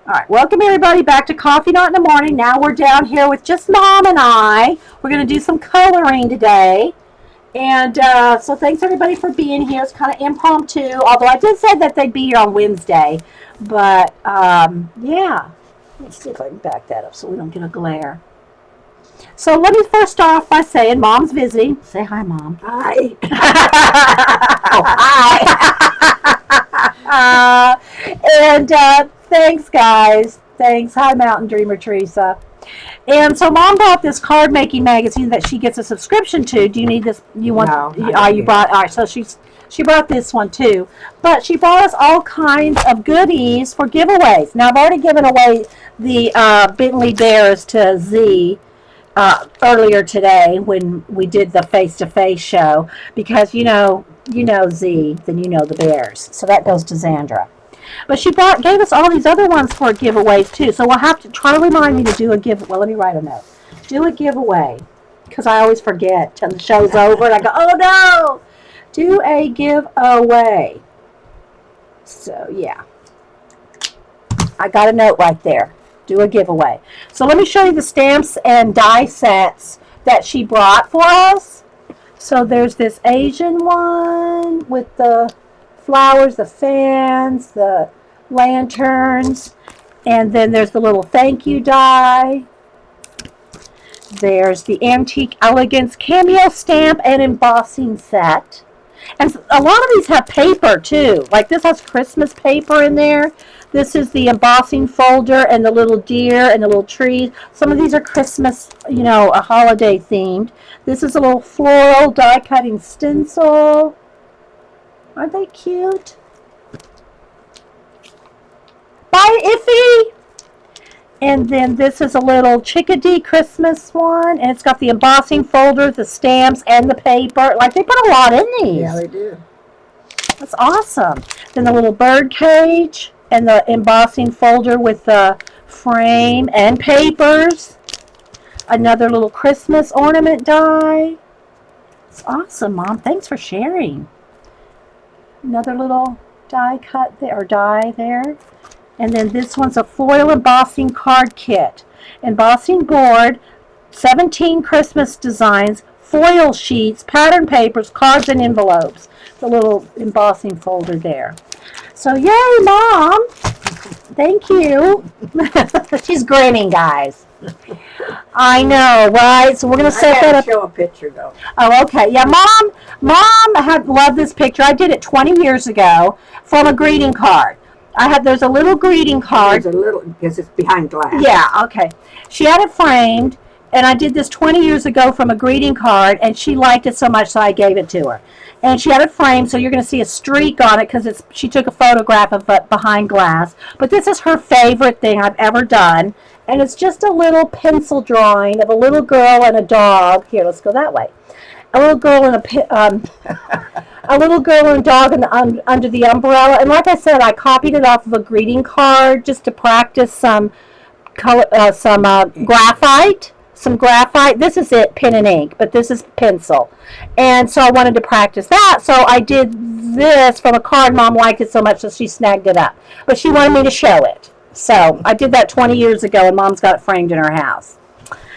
All right, welcome everybody back to Coffee Not in the Morning. Now we're down here with just Mom and I. We're going to do some coloring today. And so thanks everybody for being here. It's kind of impromptu, although I did say that they'd be here on Wednesday. But yeah, let's see if I can back that up so we don't get a glare. So let me first start off by saying Mom's visiting. Say hi, Mom. Hi. Oh, hi. And thanks, guys. Thanks. Hi, Mountain Dreamer Teresa. And so Mom bought this card making magazine that she gets a subscription to. Do you need this? You want? No. You brought. All right. So she brought this one too. But she brought us all kinds of goodies for giveaways. Now I've already given away the Bentley Bears to Z. Earlier today when we did the face-to-face show, because you know Z, then you know the Bears. So that goes to Zandra. But she gave us all these other ones for giveaways too. So we'll have to try to remind me to do a give. Well, let me write a note. Do a giveaway, because I always forget till the show's over and I go, oh no! Do a giveaway. So yeah, I got a note right there. Do a giveaway. So let me show you the stamps and die sets that she brought for us. So there's this Asian one with the flowers, the fans, the lanterns, and then there's the little thank you die. There's the Antique Elegance cameo stamp and embossing set. And a lot of these have paper too. Like this has Christmas paper in there. This is the embossing folder and the little deer and the little trees. Some of these are Christmas, a holiday themed. This is a little floral die cutting stencil. Aren't they cute? Bye, Iffy! And then this is a little chickadee Christmas one. And it's got the embossing folder, the stamps, and the paper. Like, they put a lot in these. Yeah, they do. That's awesome. Then the little bird cage and the embossing folder with the frame and papers. Another little Christmas ornament die. It's awesome, Mom. Thanks for sharing. Another little die cut there, or die there. And then this one's a foil embossing card kit. Embossing board, 17 Christmas designs, foil sheets, pattern papers, cards, and envelopes. The little embossing folder there. So yay, Mom! Thank you. She's grinning, guys. I know, right? So we're gonna set that up. Show a picture though. Oh, okay. Yeah, Mom had loved this picture. I did it 20 years ago from a greeting card. There's a little greeting card. There's a little, because it's behind glass. Yeah, okay. She had it framed, and I did this 20 years ago from a greeting card, and she liked it so much, so I gave it to her. And she had it framed, so you're going to see a streak on it because she took a photograph of it behind glass. But this is her favorite thing I've ever done, and it's just a little pencil drawing of a little girl and a dog. Here, let's go that way. A little girl and a little girl and a dog under the umbrella. And like I said, I copied it off of a greeting card just to practice some graphite. Some graphite. This is it, pen and ink, but this is pencil. And so I wanted to practice that. So I did this from a card. Mom liked it so much that she snagged it up. But she wanted me to show it. So I did that 20 years ago, and Mom's got it framed in her house.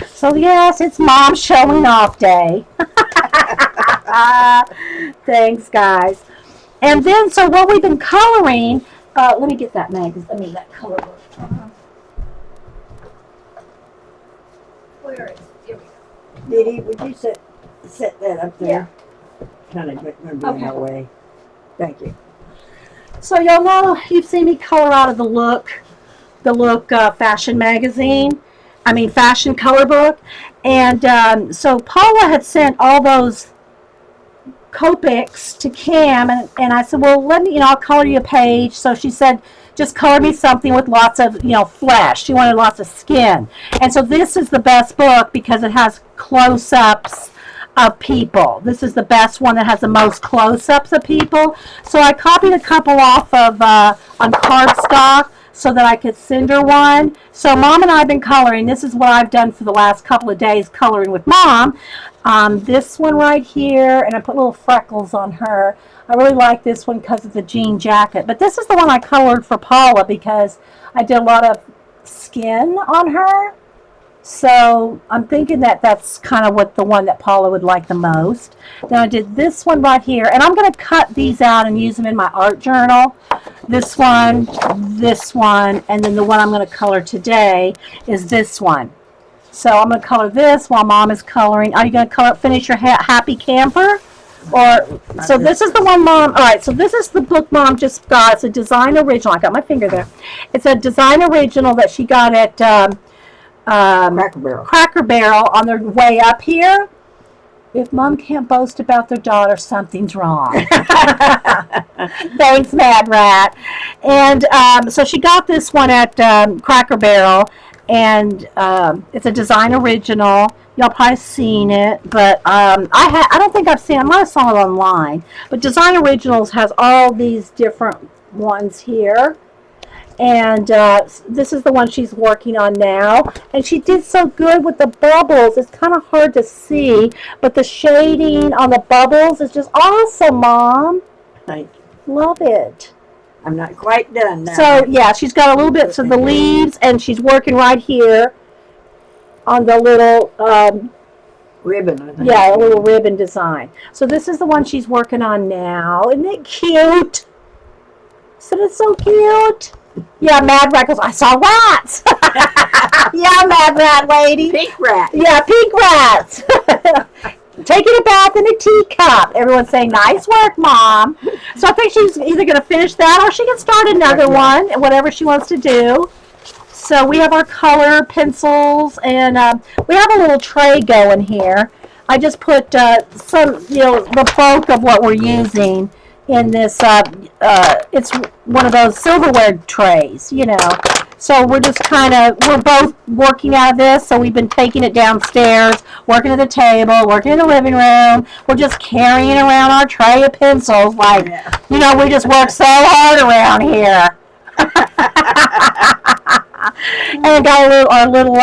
So yes, it's Mom showing off day. Thanks, guys. And then, so what we've been coloring, let me get that magazine, that color book. Where is it? Here we go. Dede, would you set that up there? Yeah. Kind of going to be in our way. Thank you. So y'all know, you've seen me color out of the Look fashion magazine. Fashion color book. And so Paula had sent all those Copics to Cam, and I said, well, let me, I'll color you a page. So she said, just color me something with lots of, flesh. She wanted lots of skin. And so this is the best book because it has close-ups of people. This is the best one that has the most close-ups of people. So I copied a couple off of on cardstock so that I could send her one. So Mom and I have been coloring. This is what I've done for the last couple of days, coloring with Mom. This one right here, and I put little freckles on her. I really like this one because of the jean jacket. But this is the one I colored for Paula because I did a lot of skin on her. So I'm thinking that that's kind of what the one that Paula would like the most. Then I did this one right here, and I'm going to cut these out and use them in my art journal. This one, and then the one I'm going to color today is this one. So I'm going to color this while Mom is coloring. Are you going to finish your happy camper? Or so this is the one Mom. All right, so this is the book Mom just got. It's a design original. I got my finger there. It's a design original that she got at Cracker Barrel on their way up here. If Mom can't boast about their daughter, something's wrong. Thanks, Mad Rat. And so she got this one at Cracker Barrel, and it's a design original. Y'all probably seen it, but I don't think I've seen it. I might have saw it online. But Design Originals has all these different ones here. And this is the one she's working on now. And she did so good with the bubbles. It's kind of hard to see, but the shading on the bubbles is just awesome, Mom. Thank you. Love it. I'm not quite done now. So, yeah, she's got a little bit of the leaves, and she's working right here on the little ribbon, I think. Yeah, a little ribbon design. So this is the one she's working on now. Isn't it cute? Isn't it so cute? Yeah, Mad Rat goes, I saw rats. Yeah, Mad Rat lady. Pink rat. Yeah, pink rats. Taking a bath in a teacup. Everyone's saying, nice work, Mom. So I think she's either going to finish that or she can start another one, whatever she wants to do. So we have our color pencils, and we have a little tray going here. I just put some, the bulk of what we're using in this. It's one of those silverware trays, So we're just we're both working out of this. So we've been taking it downstairs, working at the table, working in the living room. We're just carrying around our tray of pencils we just work so hard around here. And got our little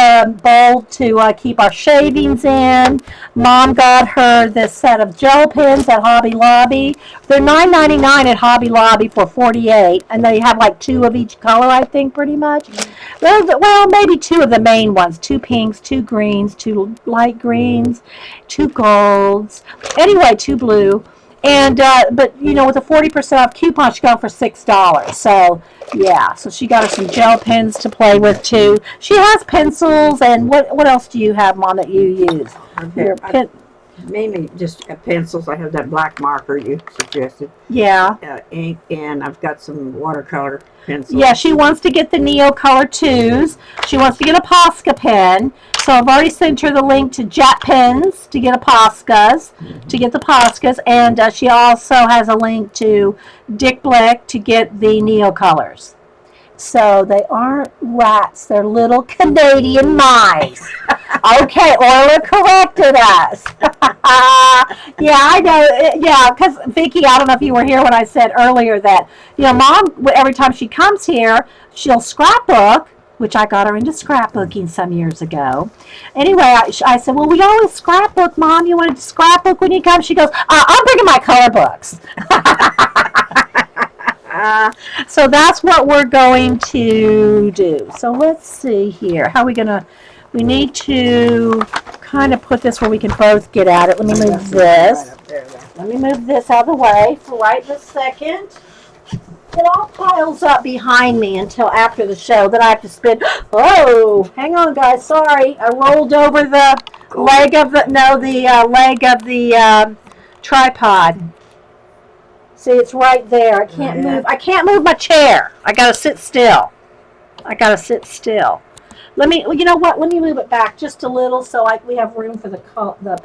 bowl to keep our shavings in. Mom got her this set of gel pens at Hobby Lobby. They're $9.99 at Hobby Lobby for $48, and they have like 2 of each color, I think, pretty much. Well, maybe 2 of the main ones: 2 pinks, 2 greens, 2 light greens, 2 golds. Anyway, 2 blue. And but with a 40% off coupon, she got them for $6. So yeah, so she got her some gel pens to play with too. She has pencils, and what else do you have, Mom, that you use? Mainly just pencils. I have that black marker you suggested. Yeah. Ink, and I've got some watercolor pencils. Yeah, she wants to get the Neo Color 2s. She wants to get a Posca pen. So I've already sent her the link to Jet Pens to get a Poscas, and she also has a link to Dick Blick to get the Neo Colors. So they aren't rats, they're little Canadian mice. Okay, Orla corrected us. Yeah, I know. Yeah, because Vicki, I don't know if you were here when I said earlier that, Mom, every time she comes here, she'll scrapbook, which I got her into scrapbooking some years ago. Anyway, I said, well, we always scrapbook, Mom. You want to scrapbook when you come? She goes, I'm bringing my color books. So that's what we're going to do. So let's see here. How are we going to, we need to kind of put this where we can both get at it. Let me move this. Let me move this out of the way for right this second. It all piles up behind me until after the show. Then I have to spin. Oh, hang on, guys. Sorry, I rolled over the leg of the tripod. See, it's right there. I can't move. I can't move my chair. I gotta sit still. Let me. You know what? Let me move it back just a little so we have room for the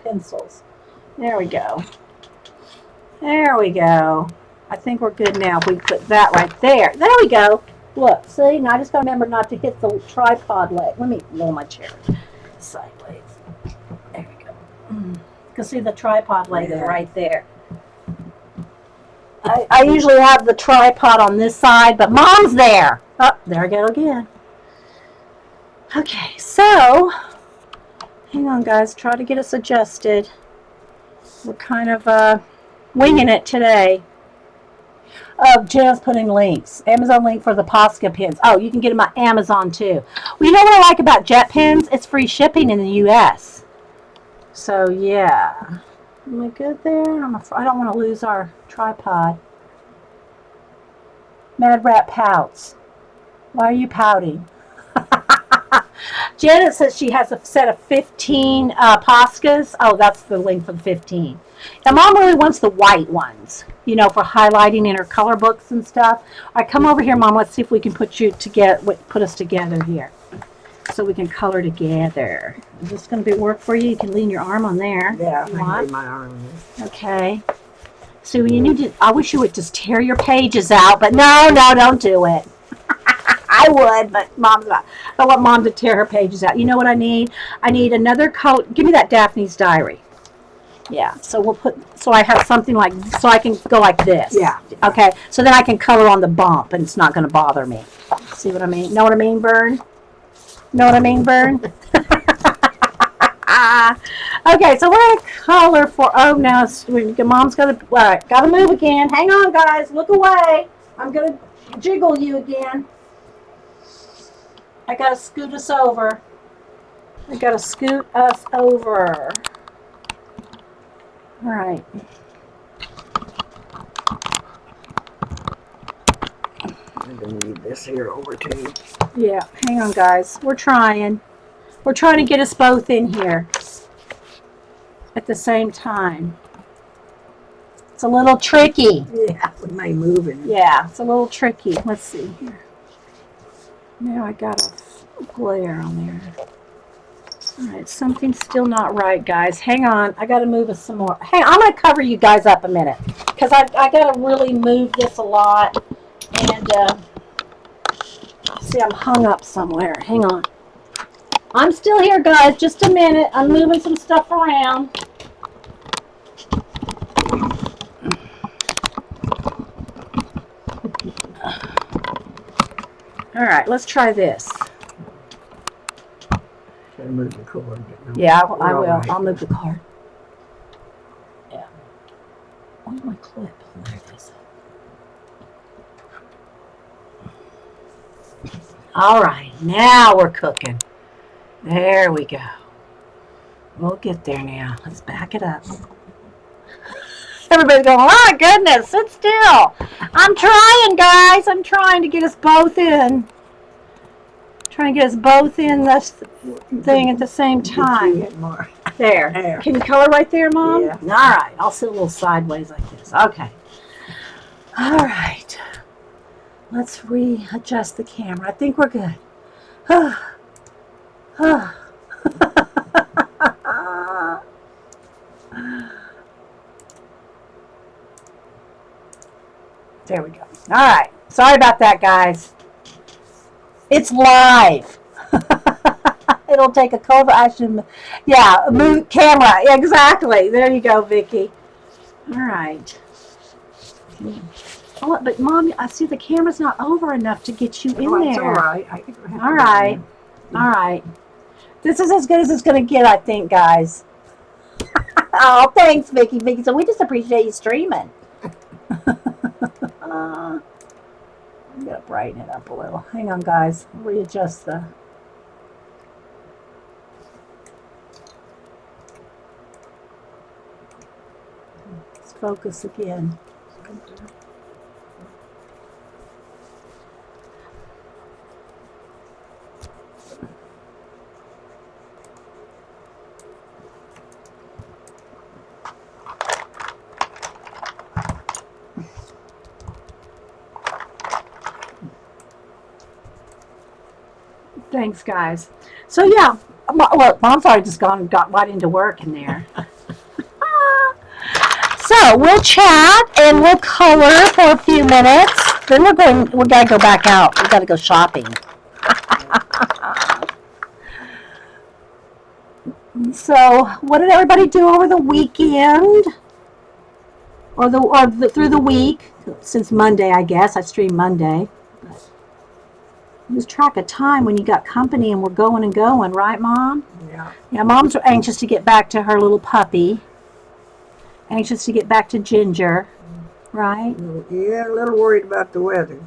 pencils. There we go. I think we're good now. We put that right there. There we go. Look, see? Now I just gotta remember not to hit the tripod leg. Let me roll my chair sideways. There we go. You can see the tripod leg is right there. I usually have the tripod on this side, but Mom's there. Oh, there I go again. Okay, so hang on, guys. Try to get us adjusted. We're kind of winging it today. Jan's putting links. Amazon link for the Posca pens. Oh, you can get them on Amazon too. Well, you know what I like about jet pens? It's free shipping in the U.S. So, yeah. Am I good there? I don't want to lose our tripod. Mad Rat pouts. Why are you pouting? Janet says she has a set of 15 Poscas. Oh, that's the link for the 15. Now, Mom really wants the white ones, you know, for highlighting in her color books and stuff. All right, come over here, Mom. Let's see if we can put us together here, so we can color together. Is this going to work for you? You can lean your arm on there. Yeah, I can lean my arm on this. Okay. So you need to. I wish you would just tear your pages out, but no, don't do it. I would, but Mom's not. I want Mom to tear her pages out. You know what I need? I need another coat. Give me that Daphne's Diary. Yeah, so so I have something like, so I can go like this. Yeah. Okay, so then I can color on the bump and it's not going to bother me. See what I mean? Know what I mean, Vern? Know what I mean, Vern? Okay, so we're going to color for, Mom's got to move again. Hang on, guys. Look away. I'm going to jiggle you again. I got to scoot us over. All right. I'm going to need this here over too. Yeah, hang on, guys. We're trying to get us both in here at the same time. It's a little tricky. Yeah, with my moving. Yeah, it's a little tricky. Let's see here. Now I got a glare on there. All right, something's still not right, guys. Hang on. I got to move us some more. Hang on, I'm going to cover you guys up a minute because I got to really move this a lot. And see, I'm hung up somewhere. Hang on. I'm still here, guys. Just a minute. I'm moving some stuff around. All right, let's try this. Should I move the cord? Yeah, I will. Right. I'll move the card. Yeah. Where's my clip? There it is. All right, now we're cooking. There we go. We'll get there now. Let's back it up. Everybody's going, oh my goodness, sit still. I'm trying, guys. I'm trying to get us both in. Trying to get us both in this thing at the same time. There. Can you color right there, Mom? Yeah. All right. I'll sit a little sideways like this. Okay. All right. Let's readjust the camera. I think we're good. There we go. All right. Sorry about that, guys. It's live. It'll take a cold action. Yeah, move camera. Exactly. There you go, Vicki. All right. Oh, but Mom, I see the camera's not over enough to get you in there. It's all right. All right. All right. This is as good as it's going to get, I think, guys. Oh, thanks, Vicki. Vicki, so we just appreciate you streaming. I'm going to brighten it up a little. Hang on, guys. Readjust the... Let's focus again. Thanks, guys. So, yeah. Look, Mom's already just got right into work in there. So, we'll chat and we'll color for a few minutes. Then we got to go back out. We got to go shopping. So, what did everybody do over the weekend? Or through the week? Since Monday, I guess. I streamed Monday. Lose track of time when you got company and we're going and going, right, Mom? Yeah. Yeah, Mom's anxious to get back to her little puppy. Anxious to get back to Ginger, right? Yeah, a little worried about the weather.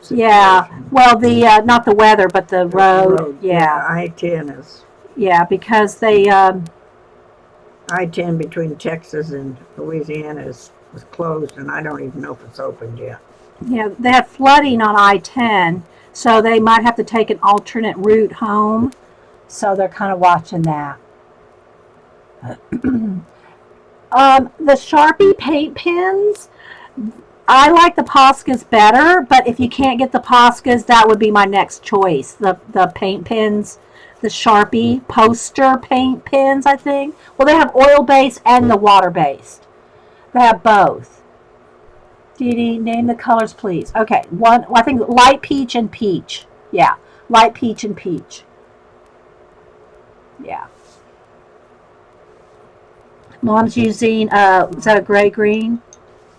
Yeah. situation. Well, the not the weather, but the road. Yeah. I-10 is Yeah, because they I-10 between Texas and Louisiana was closed, and I don't even know if it's opened yet. they had flooding on I-10, so they might have to take an alternate route home. So they're kind of watching that. The Sharpie paint pens, I like the Poscas better, but if you can't get the Poscas, that would be my next choice. The paint pens, the Sharpie poster paint pens, I think. Well, they have oil based and the water based. They have both. Dede, name the colors, please. Okay, one. I think light peach and peach. Yeah, light peach and peach. Yeah. Mom's using. Is that a gray green?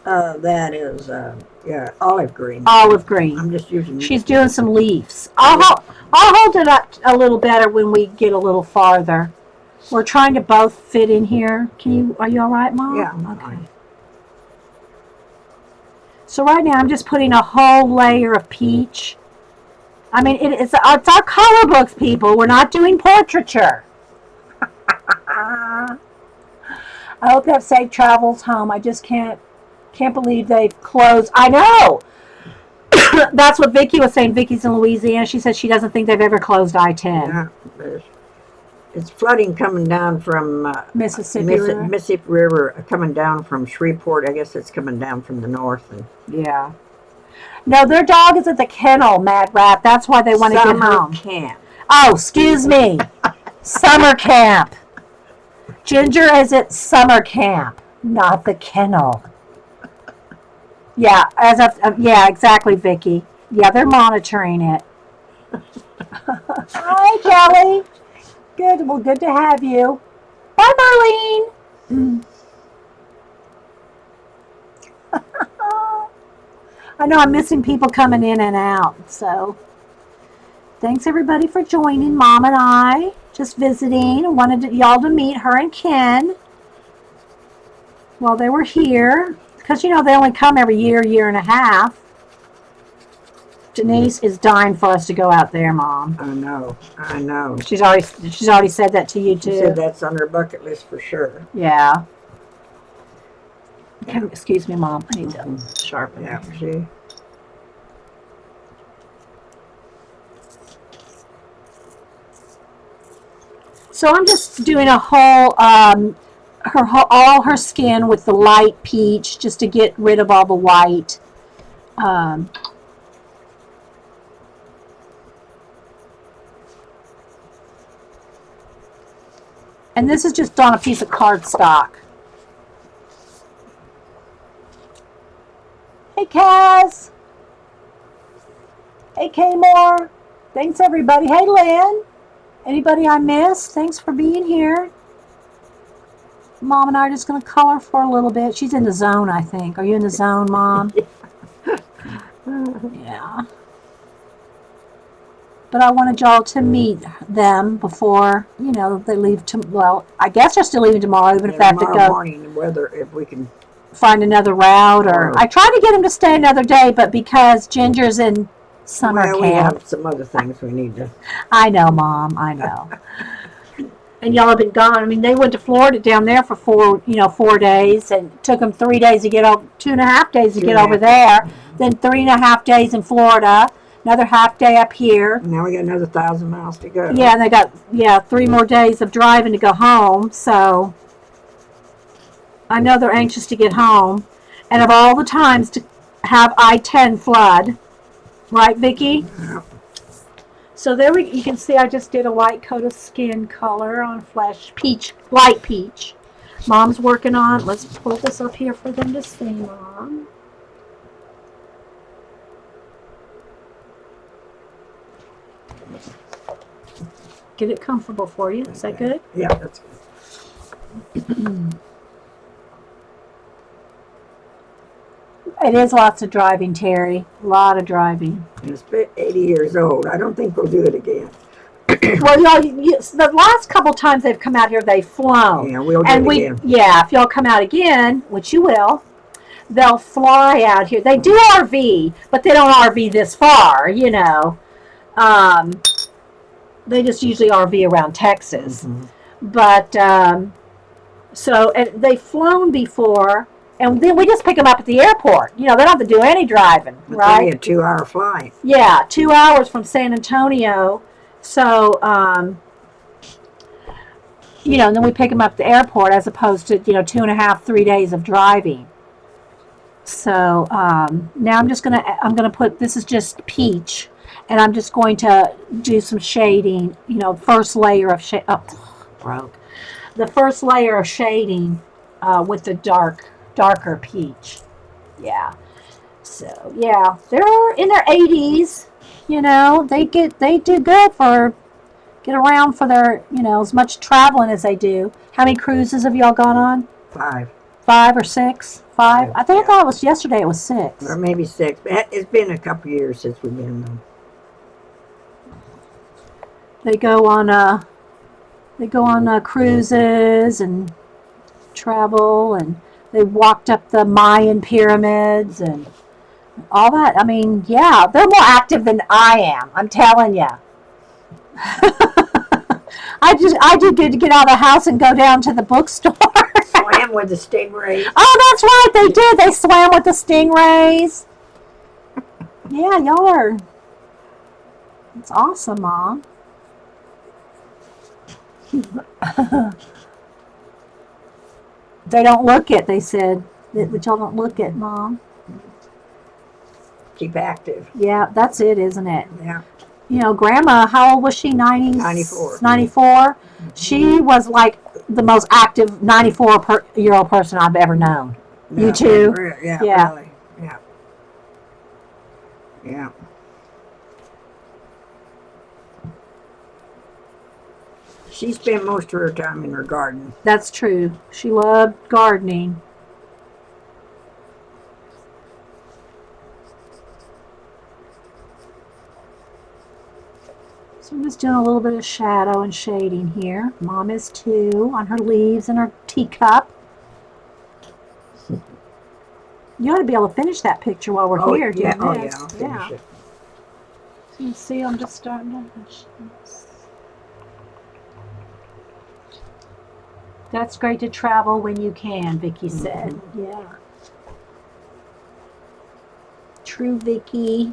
That is, yeah, olive green. Olive green. I'm just using. She's doing some leaves. I'll hold it up a little better when we get a little farther. We're trying to both fit in here. Are you all right, Mom? Yeah. Okay. So right now I'm just putting a whole layer of peach. I mean, it's our color books, people. We're not doing portraiture. I hope you have safe travels home. I just can't believe they've closed. I know. That's what Vicky was saying. Vicky's in Louisiana. She said she doesn't think they've ever closed I-10. Yeah, it's flooding coming down from Mississippi River. Mississippi River, coming down from Shreveport. I guess it's coming down from the north. And yeah. No, their dog is at the kennel, Mad Rat. That's why they want to get home. Camp. Oh, excuse me. Summer camp. Ginger is at summer camp, not the kennel. Yeah, yeah, exactly, Vicky. Yeah, they're monitoring it. Hi, Kelly. Good. Well, good to have you. Bye, Marlene. I know I'm missing people coming in and out. So, thanks everybody for joining. Mom and I just visiting. I wanted y'all to meet her and Ken while they were here. Because, they only come every year and a half. Denise is dying for us to go out there, Mom. I know. She's already said that to you, too. She said that's on her bucket list for sure. Yeah. Excuse me, Mom. I need to sharpen. Yeah, see? So I'm just doing a whole... all her skin with the light peach just to get rid of all the white. And this is just on a piece of cardstock. Hey, Kaz. Hey, K-More. Thanks, everybody. Hey, Lynn. Anybody I missed? Thanks for being here. Mom and I are just going to color for a little bit. She's in the zone, I think. Are you in the zone, Mom? Yeah. But I wanted y'all to meet them before, they leave. Well, I guess they're still leaving tomorrow, even if they have to go. Tomorrow morning, whether if we can find another route. Or I tried to get them to stay another day, but because Ginger's in summer camp. We have some other things we need to. I know, Mom. I know. And y'all have been gone. I mean, they went to Florida down there for 4 days, and it took them 3 days to get over, 2.5 days to get over there. Then 3.5 days in Florida, another half day up here. Now we got another 1,000 miles to go. Yeah, and they got 3 more days of driving to go home. So I know they're anxious to get home. And of all the times to have I-10 flood, right, Vicki? Yep. So there you can see I just did a light coat of skin color on flesh, peach, light peach. Mom's working on, let's pull this up here for them to see, Mom. Get it comfortable for you. Is that good? Yeah, that's good. It is lots of driving, Terry. A lot of driving. And it's 80 years old. I don't think we'll do it again. Well, the last couple times they've come out here, they've flown. Yeah, we'll do And it again. yeah, if y'all come out again, which you will, they'll fly out here. They do RV, but they don't RV this far, you know. They just usually RV around Texas. But so and they've flown before, and then we just pick them up at the airport. You know, they don't have to do any driving, It's right? only a 2-hour flight. Yeah, 2 hours from San Antonio. So, you know, and then we pick them up at the airport as opposed to, you know, 2.5, 3 days of driving. So now I'm gonna put, this is just peach, and I'm just going to do some shading, you know, first layer of shade, broke. The first layer of shading with the darker peach. Yeah. So yeah, they're in their 80s. You know, they do good for get around for their, you know, as much traveling as they do. How many cruises have y'all gone on? 5. 5 or 6? 5? I think I Yeah. thought it was yesterday. It was 6. Or maybe 6. But it's been a couple years since we've been there. They go on cruises and travel, and they walked up the Mayan pyramids and all that. I mean, yeah, they're more active than I am. I'm telling you. I did good to get out of the house and go down to the bookstore. Swam with the stingray. Oh, that's right, they did. They swam with the stingrays. Yeah, y'all are. It's awesome, Mom. They don't look it, they said. That y'all don't look it, Mom. Keep active. Yeah, that's it, isn't it? Yeah. You know, Grandma, how old was she? 94. 94. She was like the most active 94-year-old person I've ever known. No, You too? Yeah, Yeah. really. Yeah. Yeah. She spent most of her time in her garden. That's true. She loved gardening. So I'm just doing a little bit of shadow and shading here. Mom is too, on her leaves and her teacup. You ought to be able to finish that picture while we're here doing yeah, this. oh yeah, I'll finish it. So you see, I'm just starting to... That's great to travel when you can, Vicky said. Yeah. True, Vicky.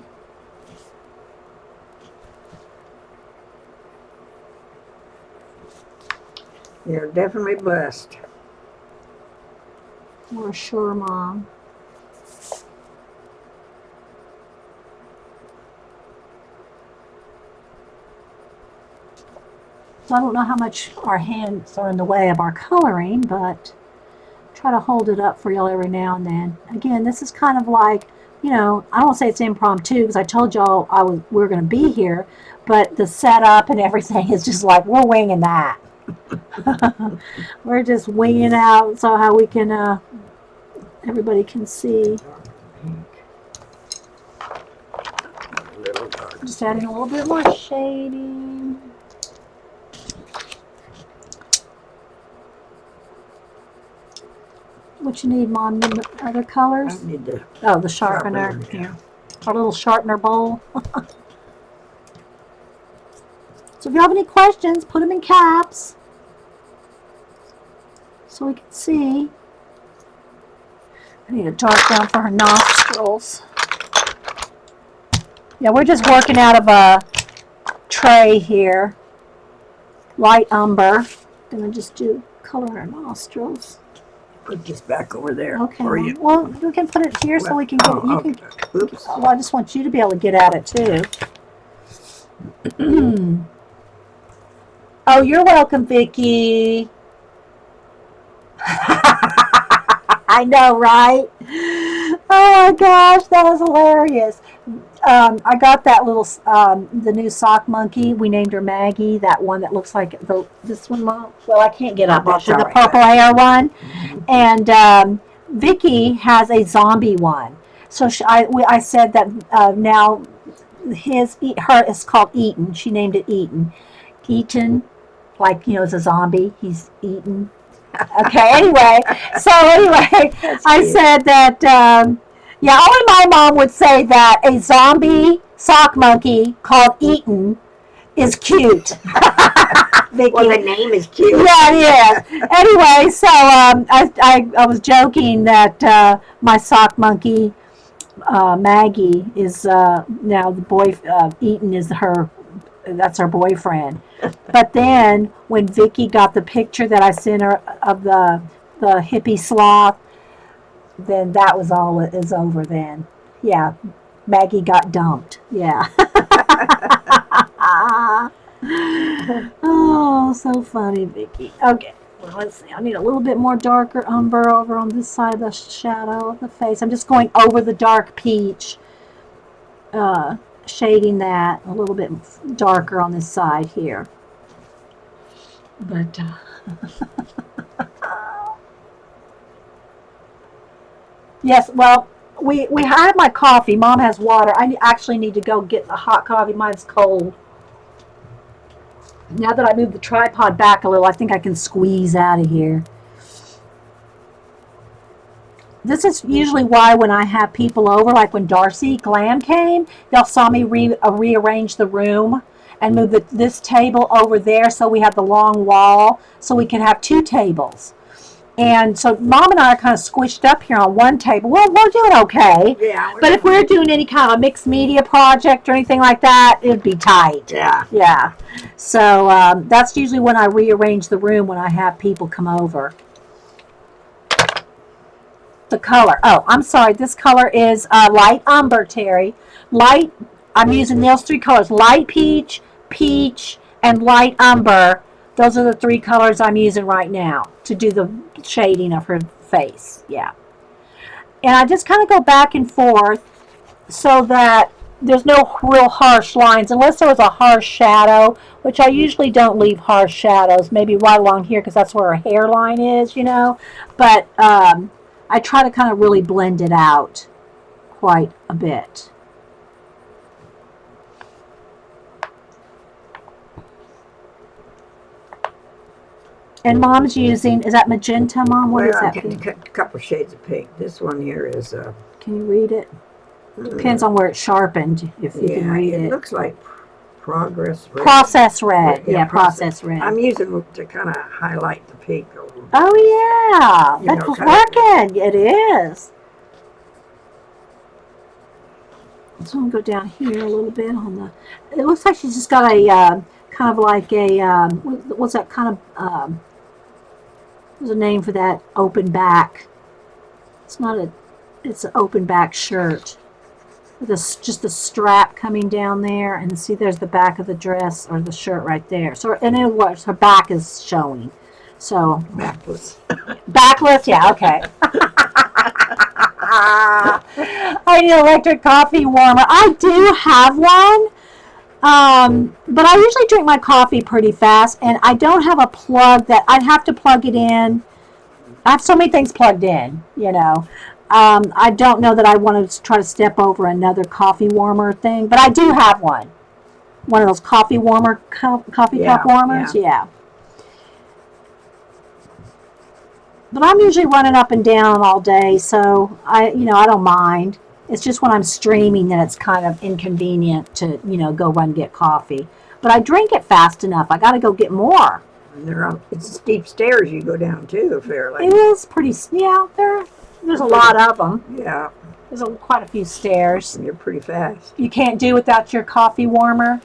You're definitely blessed. We're sure, Mom. So I don't know how much our hands are in the way of our coloring, but try to hold it up for y'all every now and then. Again, this is kind of like, you know, I don't want to say it's impromptu because I told y'all we were going to be here, but the setup and everything is just like we're winging that. We're just winging out so how we can, everybody can see. Just adding a little bit more shading. What you need, Mom? Need other colors? I need to. Oh, the sharpener. Yeah. Our little sharpener bowl. So if you have any questions, put them in caps so we can see. I need a dark brown for her nostrils. Yeah, we're just working out of a tray here. Light umber. Gonna just do color her nostrils. Put this back over there. Okay. For you. Well, we can put it here so we can get it. You okay. can. Oops. Well, I just want you to be able to get at it too. Oh, you're welcome, Vicky. I know, right? Oh my gosh, that was hilarious. I got that little, the new sock monkey. We named her Maggie. That one that looks like this one, Mom. Well, I can't get up. That's The all right, purple hair one. And Vicky has a zombie one. So I said that now her is called Eaton. She named it Eaton. eaten, like, it's a zombie. He's eaten. Okay, anyway. So anyway, I said that, yeah, only my mom would say that a zombie sock monkey called Eaton is cute. Well, the name is cute. Yeah, it is. Anyway, so I was joking that my sock monkey Maggie is now the boy. Eaton is that's her boyfriend. But then when Vicky got the picture that I sent her of the hippie sloth, then that was all it is over. Then, yeah, Maggie got dumped. Yeah. Oh, so funny, Vicky. Okay, well, let's see. I need a little bit more darker umber over on this side of the shadow of the face. I'm just going over the dark peach, shading that a little bit darker on this side here. But yes, well, we had my coffee. Mom has water. I actually need to go get the hot coffee. Mine's cold. Now that I moved the tripod back a little, I think I can squeeze out of here. This is usually why when I have people over, like when Darcy Glam came, they'll saw me rearrange the room and move this table over there so we have the long wall so we can have two tables. And so Mom and I are kind of squished up here on one table. Well, we're doing okay. Yeah. But if we're doing any kind of mixed media project or anything like that, it'd be tight. Yeah. Yeah. So that's usually when I rearrange the room when I have people come over. The color. Oh, I'm sorry. This color is light umber, Terry. Light. I'm using those three colors: light peach, peach, and light umber. Those are the three colors I'm using right now to do the shading of her face. Yeah. And I just kind of go back and forth so that there's no real harsh lines, unless there was a harsh shadow, which I usually don't leave harsh shadows, maybe right along here because that's where her hairline is, But I try to kind of really blend it out quite a bit. And Mom's using, is that magenta, Mom? What is that? A couple shades of pink. This one here is... Can you read it? Depends on where it's sharpened, if you can read it. It looks like Process Red. Yeah, Process Red. I'm using it to kind of highlight the pink. Oh, yeah. That's working. It is. So I'm going to go down here a little bit on the... It looks like she's just got a... kind of like a... what's that kind of... there's a name for that open back. It's not a... It's an open back shirt. With just the strap coming down there. And see, there's the back of the dress or the shirt right there. So, and it was... Her back is showing. So... Backless. Backless? Yeah, okay. I need an electric coffee warmer. I do have one. But I usually drink my coffee pretty fast, and I don't have a plug that I'd have to plug it in. I have so many things plugged in, I don't know that I want to try to step over another coffee warmer thing, but I do have one. One of those coffee warmer, coffee cup warmers, yeah. But I'm usually running up and down all day, so I don't mind. It's just when I'm streaming that it's kind of inconvenient to, go run and get coffee. But I drink it fast enough. I got to go get more. And it's steep stairs you go down too, fairly. It is pretty. Yeah, there's a lot of them. Yeah. There's quite a few stairs. And you're pretty fast. You can't do without your coffee warmer.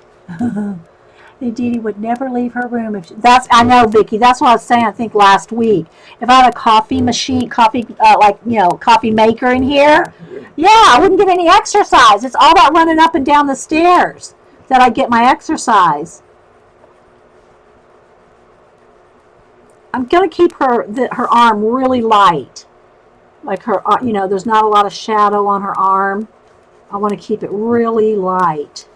Dede would never leave her room if I know, Vicky. That's what I was saying. I think last week, if I had a coffee machine, coffee maker in here, I wouldn't get any exercise. It's all about running up and down the stairs that I get my exercise. I'm gonna keep her arm really light, like her. There's not a lot of shadow on her arm. I want to keep it really light.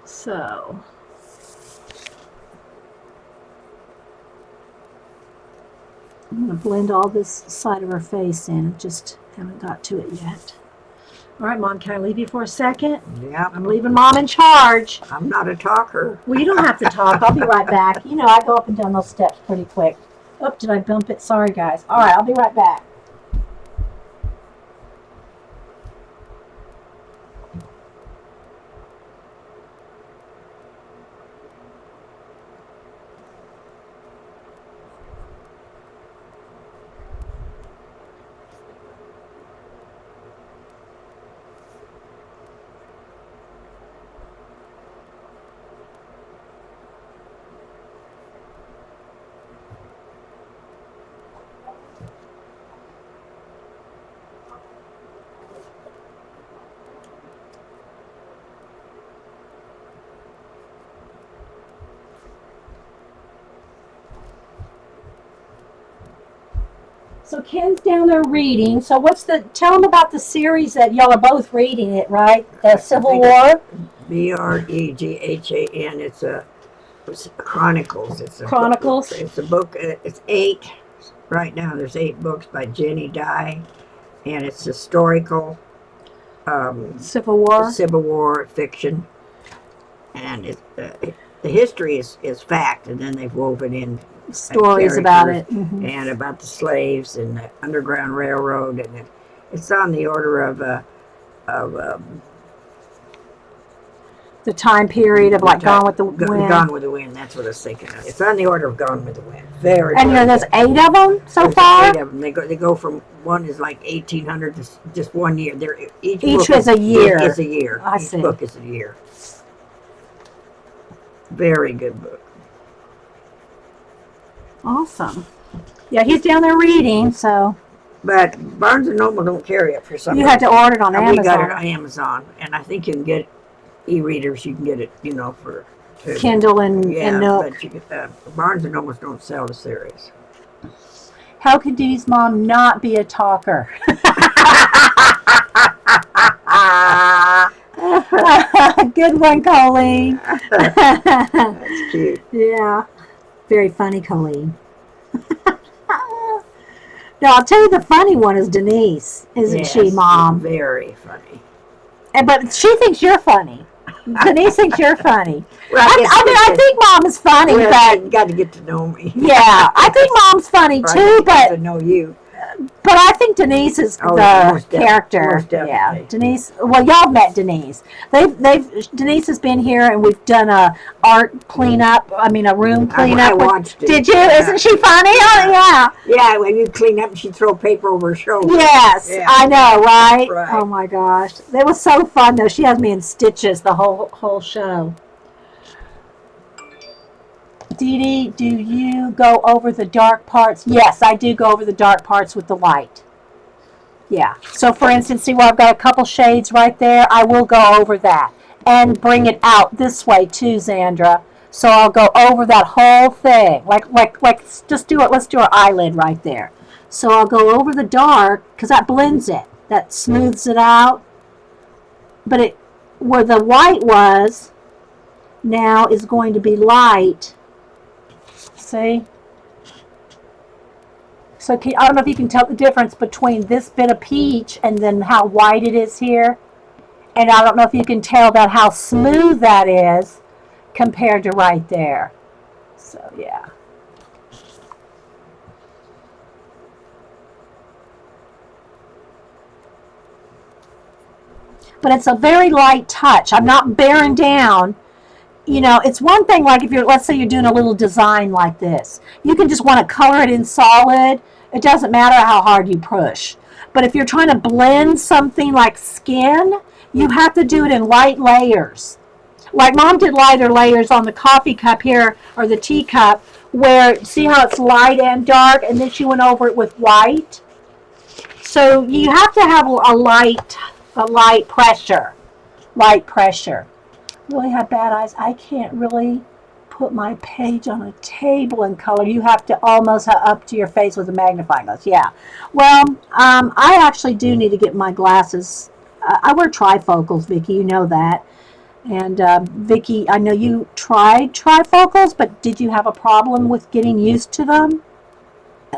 So, I'm going to blend all this side of her face in. Just haven't got to it yet. All right, Mom, can I leave you for a second? Yeah, I'm leaving Mom in charge. I'm not a talker. Well, you don't have to talk. I'll be right back. You know, I go up and down those steps pretty quick. Oh, did I bump it? Sorry, guys. All right, I'll be right back. So Ken's down there reading. So tell him about the series that y'all are both reading it, right? The Civil War? Breghan. It's Chronicles. Chronicles? It's a book. It's 8. Right now there's 8 books by Jenny Dye. And it's historical. Civil War? Civil War fiction. And the history is fact. And then they've woven in stories about it. Mm-hmm. And about the slaves and the Underground Railroad. And it's on the order of the time period of like Gone with the Wind. Gone with the Wind, that's what I was thinking of. It's on the order of Gone with the Wind. Very. And there's 8 of them so far? 8 of them. They go from one is like 1800 to just 1 year. Each book is a year. Is a year. I each see. Book is a year. Very good book. Awesome. Yeah, he's down there reading, so. But Barnes and Noble don't carry it for some reason. You had to order it on Amazon. We got it on Amazon, and I think you can get e-readers. You can get it, for Kindle and Nook. But Barnes and Noble don't sell the series. How could Dede's mom not be a talker? Good one, Colleen. That's cute. Yeah. Very funny, Colleen. No, I'll tell you the funny one is Denise, isn't she, Mom? Very funny. But she thinks you're funny. Denise thinks you're funny. Well, I think Mom is funny, but you got to get to know me. Yeah, I think Mom's funny too, but to know you. But I think Denise is the character. Yeah, Denise. Well, y'all met Denise. Denise has been here, and we've done a art cleanup. I mean, a room cleanup. I watched it. Did you? Yeah. Isn't she funny? Oh, yeah. Yeah, when you clean up, she'd throw paper over her shoulder. Yes, yeah. I know, right? Right? Oh my gosh, that was so fun though. She has me in stitches the whole show. Dede, do you go over the dark parts? Yes, I do go over the dark parts with the light. Yeah. So, for instance, see where I've got a couple shades right there? I will go over that and bring it out this way too, Zandra. So I'll go over that whole thing. Like just do it. Let's do our eyelid right there. So I'll go over the dark because that blends it. That smooths it out. But where the white was now is going to be light. See? So I don't know if you can tell the difference between this bit of peach and then how white it is here. And I don't know if you can tell that how smooth that is compared to right there. So, yeah. But it's a very light touch. I'm not bearing down. It's one thing like if let's say you're doing a little design like this. You can just want to color it in solid. It doesn't matter how hard you push. But if you're trying to blend something like skin, you have to do it in light layers. Like Mom did lighter layers on the coffee cup here, or the teacup, where, see how it's light and dark, and then she went over it with white. So you have to have a light pressure. Light pressure. Really have bad eyes. I can't really put my page on a table and color. You have to almost up to your face with a magnifying glass. Yeah. Well, I actually do need to get my glasses. I wear trifocals, Vicki. You know that. And Vicki, I know you tried trifocals, but did you have a problem with getting used to them?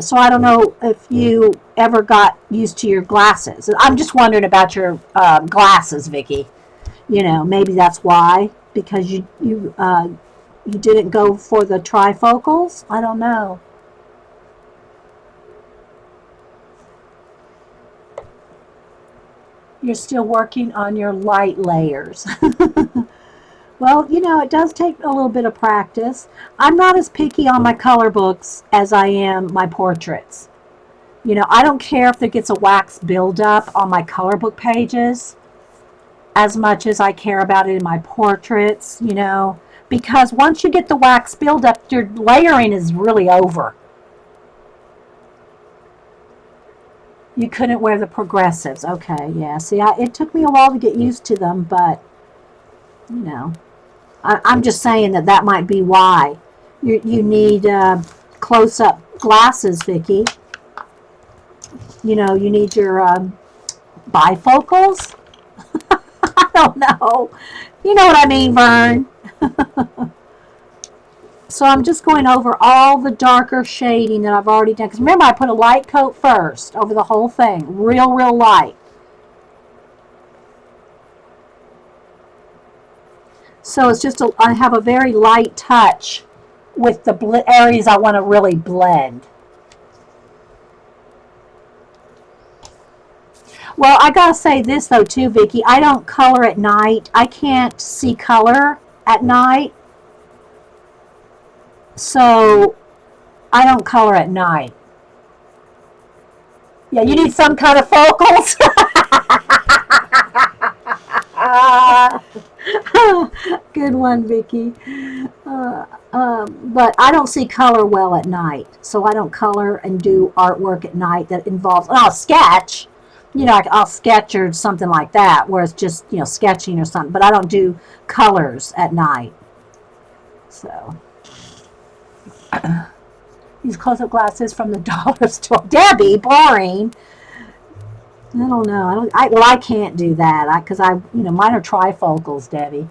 So I don't know if you ever got used to your glasses. I'm just wondering about your glasses, Vicky. Maybe that's why, because you didn't go for the trifocals. I don't know. You're still working on your light layers. Well, it does take a little bit of practice. I'm not as picky on my color books as I am my portraits. I don't care if there gets a wax buildup on my color book pages as much as I care about it in my portraits, because once you get the wax buildup, your layering is really over. You couldn't wear the progressives. Okay, yeah. See, it took me a while to get used to them, but, I'm just saying that might be why. You need close-up glasses, Vicky. You need your bifocals. I don't know. You know what I mean, Vern. So I'm just going over all the darker shading that I've already done. Because remember, I put a light coat first over the whole thing. Real, real light. So it's just, I have a very light touch with the areas I want to really blend. Well, I gotta say this though too, Vicky. I don't color at night. I can't see color at night. So I don't color at night. Yeah, you need some kind of focals. Good one, Vicky. But I don't see color well at night. So I don't color and do artwork at night that involves, and I'll sketch. I'll sketch or something like that, where it's just, sketching or something. But I don't do colors at night. So. These close-up glasses from the dollar store. Debbie, boring. I don't know. I can't do that because mine are trifocals, Debbie.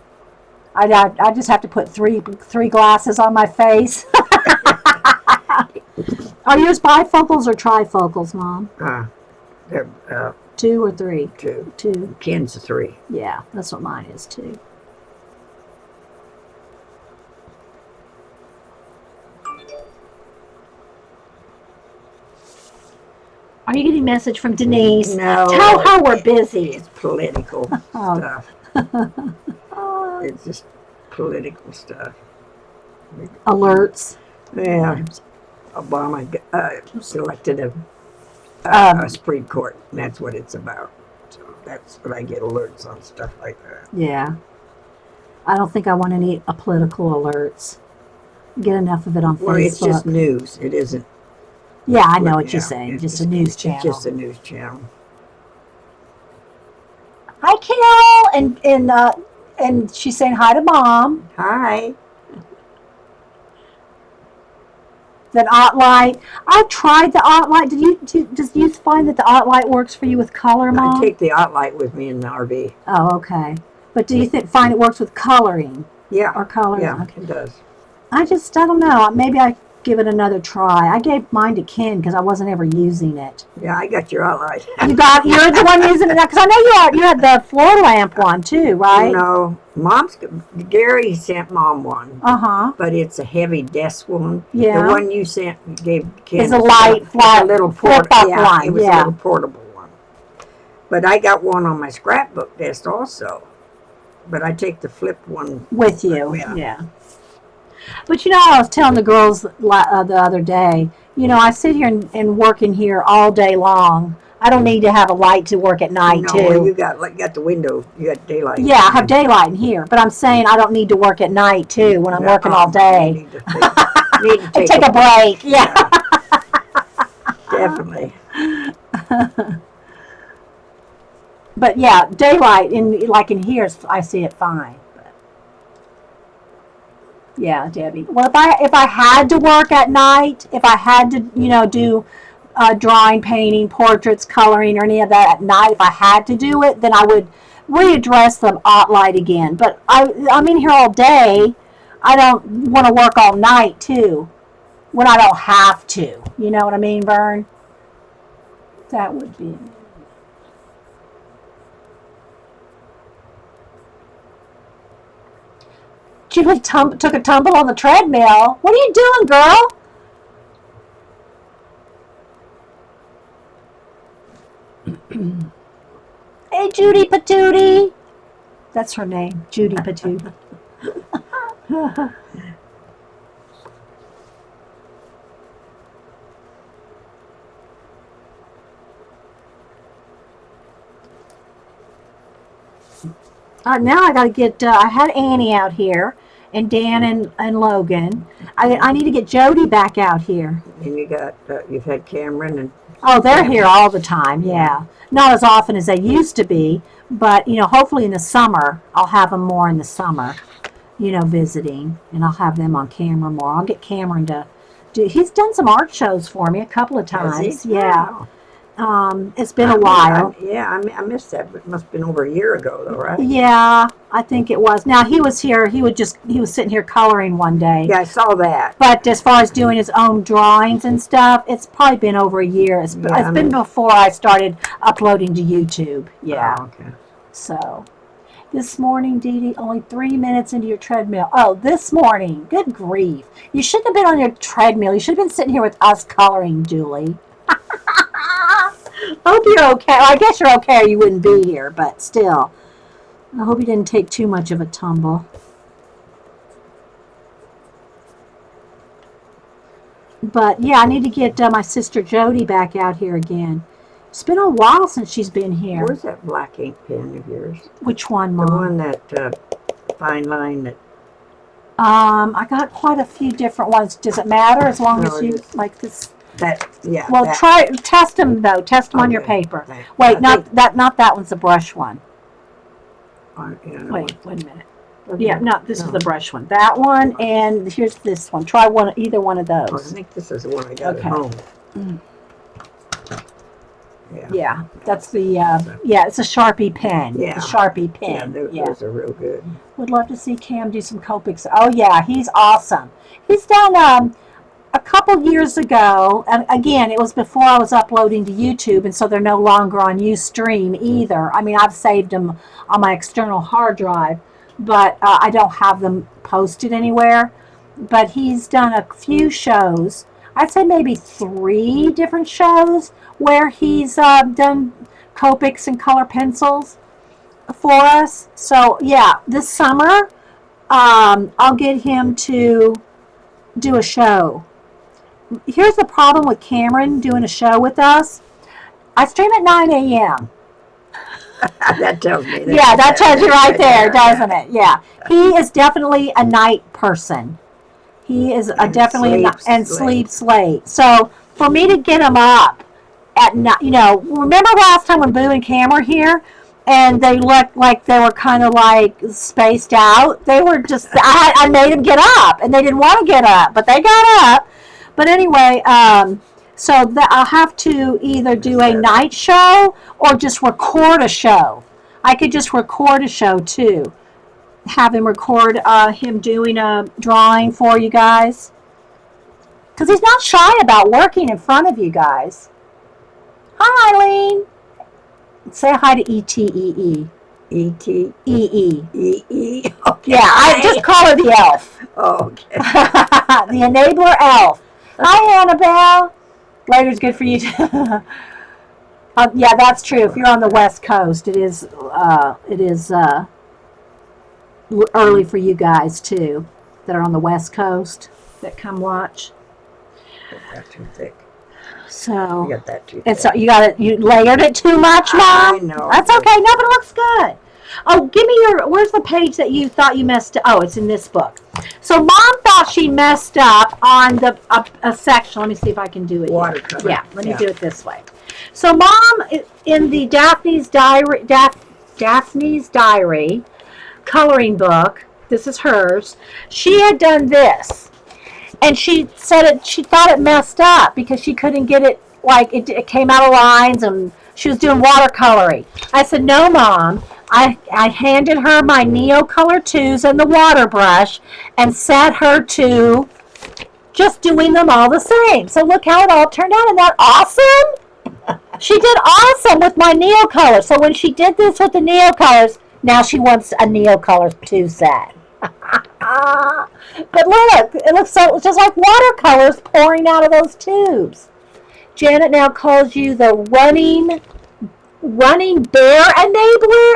I just have to put three glasses on my face. Are yours bifocals or trifocals, Mom? They're 2 or 3? 2. 2. Ken's 3. Yeah, that's what mine is too. Are you getting a message from Denise? No. Tell her we're busy. It's political stuff. It's just political stuff. Alerts. Yeah. Obama selected a Supreme Court, and that's what it's about. So that's what I get alerts on, stuff like that. Yeah. I don't think I want any political alerts. Get enough of it on Facebook. Well, it's just news. It isn't. Yeah, I know what you're saying. Just a news channel. It's just a news channel. Hi, Carol, and she's saying hi to Mom. Hi. Then OttLite. I've tried the OttLite. Does you find that the OttLite works for you with color, Mom? I take the OttLite with me in the RV. Oh, okay. But do you find it works with coloring? Yeah. Or coloring? Yeah, okay. it does. I don't know. Maybe I give it another try. I gave mine to Ken because I wasn't ever using it. Yeah, I got your OttLite. You're the one using it now, because I know you had the floor lamp one too, right? No, Gary sent Mom one. But it's a heavy desk one. Yeah. The one you gave Ken is a light, flat, little portable one. It was a little portable one. But I got one on my scrapbook desk also. But I take the flip one with you. Yeah. But I was telling the girls the other day, I sit here and work in here all day long. I don't need to have a light to work at night too. No, you got the window. You got daylight. Yeah, I have daylight in here, but I'm saying I don't need to work at night too when I'm working all day. Need to take a break. Yeah. Definitely. But yeah, daylight in here, I see it fine. Yeah, Debbie. Well, if I had to work at night, if I had to, do drawing, painting, portraits, coloring, or any of that at night, if I had to do it, then I would readdress the OttLite again. But I'm in here all day. I don't want to work all night too. when I don't have to. You know what I mean, Vern? That would be. Julie took a tumble on the treadmill. What are you doing, girl? Hey, Judy Patootie. That's her name, Judy Patootie. Now I got to get, I had Annie out here, and Dan and Logan. I need to get Jody back out here. And you've had Cameron and... Oh, they're here all the time, yeah. Not as often as they used to be, but, hopefully in the summer, I'll have them more in the summer, visiting, and I'll have them on camera more. I'll get Cameron to do, he's done some art shows for me a couple of times. Yeah. Wow. It's been a while. I missed that, but it must have been over a year ago, though, right? Yeah, I think it was. Now, he was here, he was sitting here coloring one day. Yeah, I saw that. But as far as doing his own drawings and stuff, it's probably been over a year. It's been before I started uploading to YouTube. Yeah. Oh, okay. So, this morning, Dede, only 3 minutes into your treadmill. Oh, this morning. Good grief. You shouldn't have been on your treadmill. You should have been sitting here with us coloring, Julie. Hope you're okay. Well, I guess you're okay or you wouldn't be here, but still. I hope you didn't take too much of a tumble. But, yeah, I need to get my sister Jody back out here again. It's been a while since she's been here. Where's that black ink pen of yours? Which one, Mom? The one that fine line that... I got quite a few different ones. Does it matter as long as you like this? Well, test them though. Test them on your paper. Wait, not that one's the brush one. Wait a minute. Yeah, no, this is the brush one. That one, and here's this one. Try either one of those. Oh, I think this is the one I got at home. Yeah, that's the it's a Sharpie pen. Yeah, a Sharpie pen. Those are real good. Would love to see Cam do some Copics. Oh yeah, he's awesome. He's done a couple years ago, and again, it was before I was uploading to YouTube, and so they're no longer on Ustream either. I mean, I've saved them on my external hard drive, but I don't have them posted anywhere. But he's done a few shows. I'd say maybe 3 different shows where he's done Copics and color pencils for us. So, yeah, this summer, I'll get him to do a show. Here's the problem with Cameron doing a show with us. I stream at 9 a.m. That tells me. That tells you right there, doesn't it? Yeah. He is definitely a night person. He is sleeps late. So for me to get him up at night, remember last time when Boo and Cam were here, and they looked like they were kind of like spaced out. They were just, I made them get up, and they didn't want to get up, but they got up. But anyway, so I'll have to either do a night show or just record a show. I could just record a show too. Have him record him doing a drawing for you guys. Because he's not shy about working in front of you guys. Hi, Eileen. Say hi to E-T-E-E. E-T? E-E. E-E? Okay. Yeah, I just call her the elf. Oh, okay. The enabler elf. Hi, Annabelle. Later's good for you too. Yeah, that's true. If you're on the West Coast, it is early for you guys too that are on the West Coast that come watch. That's too thick. So you got that too thick. You layered it too much, Mom. I know. That's okay. No, but it looks good. Oh, give me where's the page that you thought you messed up? Oh, it's in this book. So Mom thought she messed up on a section. Let me see if I can do it. Watercolor. Yeah, let me do it this way. So Mom, in the Daphne's Diary coloring book, this is hers, she had done this. And she said she thought it messed up because she couldn't get it, like it came out of lines, and she was doing watercoloring. I said, no, Mom. I handed her my Neo Color 2s and the water brush and set her to just doing them all the same. So look how it all turned out. Isn't that awesome? She did awesome with my Neocolor. So when she did this with the Neocolors, now she wants a Neocolor 2 set. But look, it looks so just like watercolors pouring out of those tubes. Janet now calls you the running bear enabler.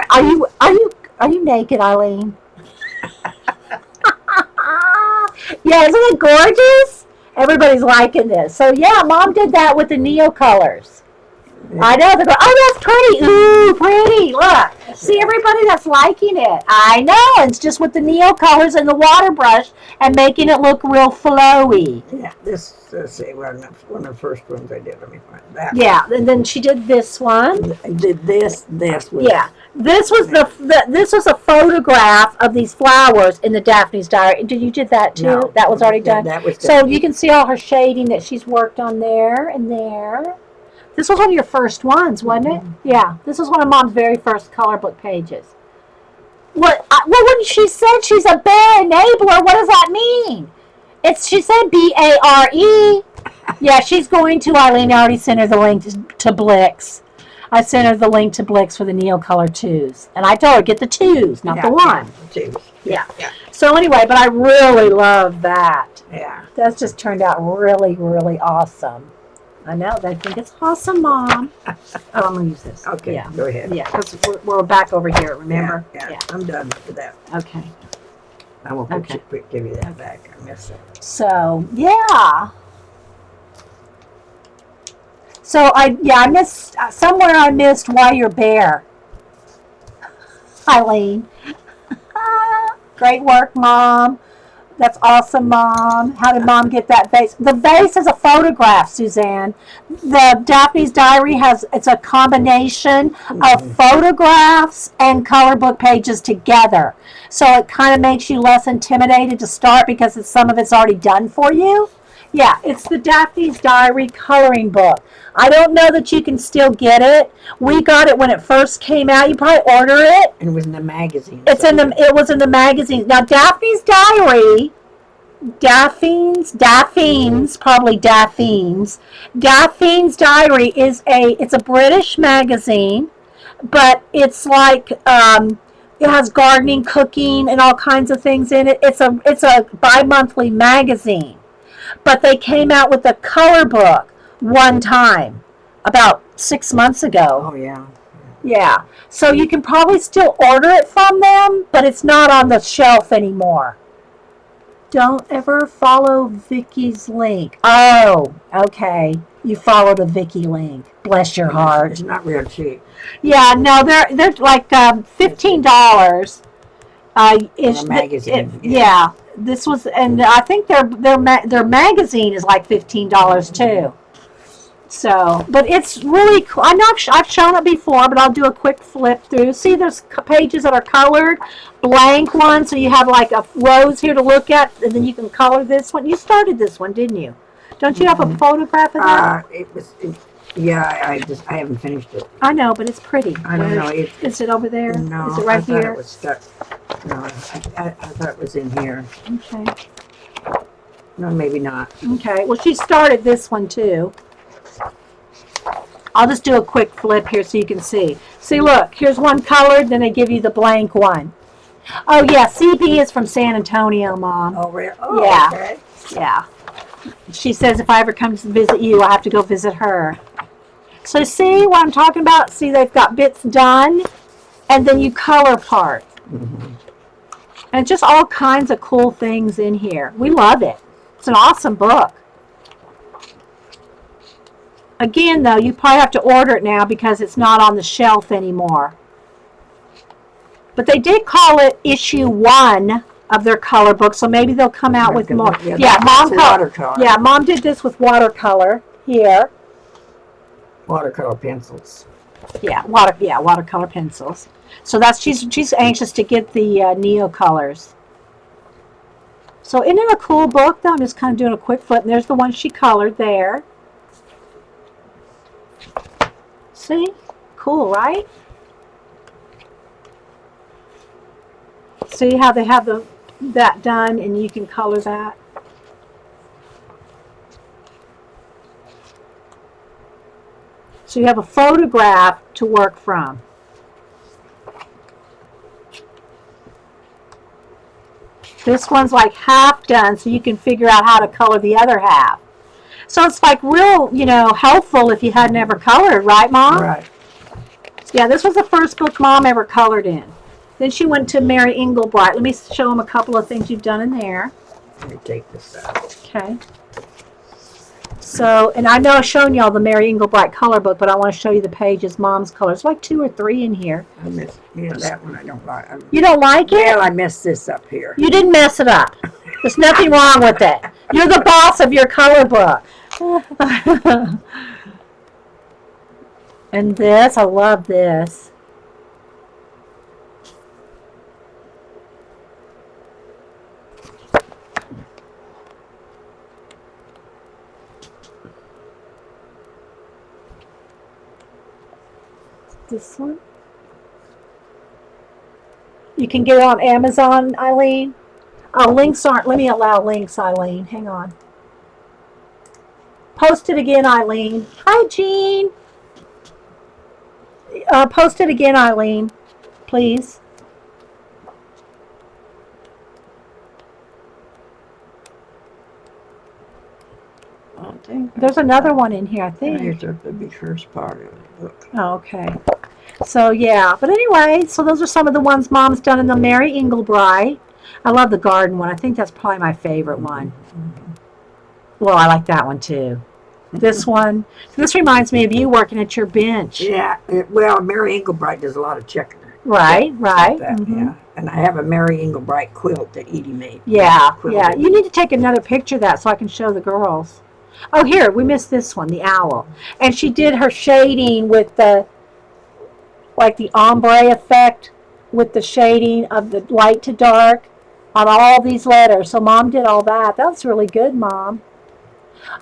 Are you naked, Eileen? Yeah, isn't it gorgeous? Everybody's liking this. So yeah, Mom did that with the Neocolors. I know. They're going, oh, that's pretty. Ooh, pretty. Look. See everybody that's liking it. I know. It's just with the Neocolors and the water brush and making it look real flowy. Yeah, this, let's see, one of the first ones I did. Let me find that. Yeah, and then she did this one. I did this was. Yeah. This was this was a photograph of these flowers in the Daphne's Diary. Did you did that too? No, that was already done. That was done. So you can see all her shading that she's worked on there and there. This was one of your first ones, wasn't it? Yeah. This was one of Mom's very first color book pages. Well, when she said she's a bear enabler, what does that mean? She said BARE. Yeah, she's going to Eileen. I already sent her the link to Blix. I sent her the link to Blix for the Neocolor 2s. And I told her, get the 2s, not the 1. Two. Yeah. So anyway, but I really love that. Yeah. That's just turned out really, really awesome. I know. I think it's awesome, Mom. Oh, I'm going to use this. Okay, Yeah. go ahead. Yeah, because we're back over here, remember? Yeah, I'm done with that. Okay. I won't give you that back. I miss it. So, yeah. So, I missed, somewhere I missed Why You're Bear. Eileen. Great work, Mom. That's awesome, Mom. How did Mom get that vase? The vase is a photograph, Suzanne. The Daphne's Diary it's a combination of photographs and color book pages together. So it kind of makes you less intimidated to start because some of it's already done for you. Yeah, it's the Daphne's Diary coloring book. I don't know that you can still get it. We got it when it first came out. You probably order it. And it was in the magazine. It was in the magazine. Now Daphne's Diary, Daphne's Diary it's a British magazine, but it's like it has gardening, cooking, and all kinds of things in it. It's a bi-monthly magazine. But they came out with a color book one time, about 6 months ago. Oh, yeah. Yeah. So you can probably still order it from them, but it's not on the shelf anymore. Don't ever follow Vicky's link. Oh, okay. You followed a Vicky link. Bless your heart. It's not real cheap. Yeah, no, they're like $15. A magazine. Yeah. This was, and I think their magazine is like $15 too. So, but it's really cool. I know I've shown it before, but I'll do a quick flip through. See, there's pages that are colored, blank ones, so you have like a rose here to look at, and then you can color this one. You started this one, didn't you? Don't you have a photograph of that? I haven't finished it. I know, but it's pretty. I don't know. Is it over there? No, Is it right I thought here? it was stuck. No, I thought it was in here. Okay. No, maybe not. Okay. Well, she started this one too. I'll just do a quick flip here so you can see. See, look, here's one colored, then they give you the blank one. Oh, yeah, CB is from San Antonio, Mom. Oh, really? Oh, yeah. Okay. Yeah. She says if I ever come to visit you, I have to go visit her. So see what I'm talking about? See, they've got bits done, and then you color part. Mm-hmm. And just all kinds of cool things in here. We love it. It's an awesome book. Again, though, you probably have to order it now because it's not on the shelf anymore. But they did call it issue 1 of their color book, so maybe they'll come out with more. Yeah, watercolor. Yeah, Mom did this with watercolor here. Watercolor pencils. Yeah, watercolor pencils. So she's anxious to get the Neocolors. So isn't it a cool book, though? I'm just kind of doing a quick flip, and there's the one she colored there. See? Cool, right? See how they have that done and you can color that? So you have a photograph to work from. This one's like half done, so you can figure out how to color the other half. So it's like real, helpful if you had never colored, right, Mom? Right. Yeah, this was the first book Mom ever colored in. Then she went to Mary Englebright. Let me show them a couple of things you've done in there. Let me take this out. Okay. So, and I know I've shown y'all the Mary Englebright color book, but I want to show you the pages Mom's colors. There's like 2 or 3 in here. I miss that one. I don't like. You don't like it? Well, I messed this up here. You didn't mess it up. There's nothing wrong with it. You're the boss of your color book. And this, I love this. This one. You can get it on Amazon, Eileen. Links aren't, let me allow links, Eileen. Hang on. Post it again, Eileen. Hi, Jean. Post it again, Eileen, please. I think There's another one in here, I think. here's the first part of the book. Oh, okay. So, yeah. But anyway, so those are some of the ones Mom's done in the Mary Englebright. I love the garden one. I think that's probably my favorite one. Well, I like that one, too. This one. This reminds me of you working at your bench. Yeah. Well, Mary Englebright does a lot of checking. Right, right. That, Mhm. Yeah. And I have a Mary Englebright quilt that Edie made. Yeah, Quilted. yeah. You need to take another picture of that so I can show the girls. Oh, here, we missed this one, the owl. And she did her shading with the, like the ombre effect with the shading of the light to dark on all these letters. So Mom did all that. That's really good, Mom.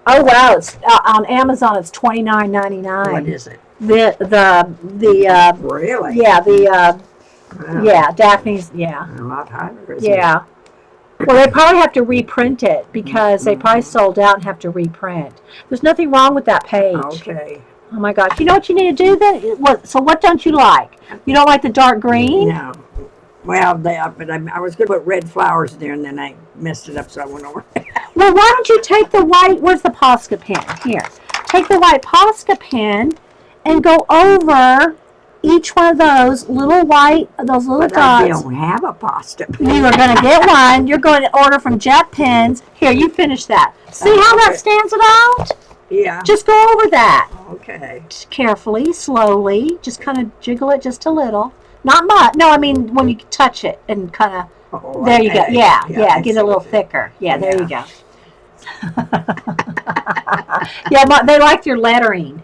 Oh, wow. It's on Amazon, it's $29.99. What is it? The Really? yeah, Wow. yeah, Daphne's, yeah. A lot higher, isn't it? Yeah. Well, they probably have to reprint it because they probably sold out and have to reprint. There's nothing wrong with that page. Okay. Oh my gosh. You know what you need to do then? So what don't you like? You don't like the dark green? No. Well, but I was going to put red flowers in there, and then I messed it up, so I went over. Well, why don't you take the white, where's the Posca pen? Here. Take the white Posca pen and go over each one of those little white, those little But I dots. don't have a pasta. You are going to get one. You're going to order from Jet Pens. Here, you finish that. See how that Okay. stands it out? Yeah. Just go over that. Okay. Just carefully, slowly. Just kind of jiggle it just a little. Not much. No, I mean when you touch it and kind of. Oh, There you go. okay. Yeah, I get see it a little what you- thicker. Yeah, there you Yeah. go. Yeah, they liked your lettering.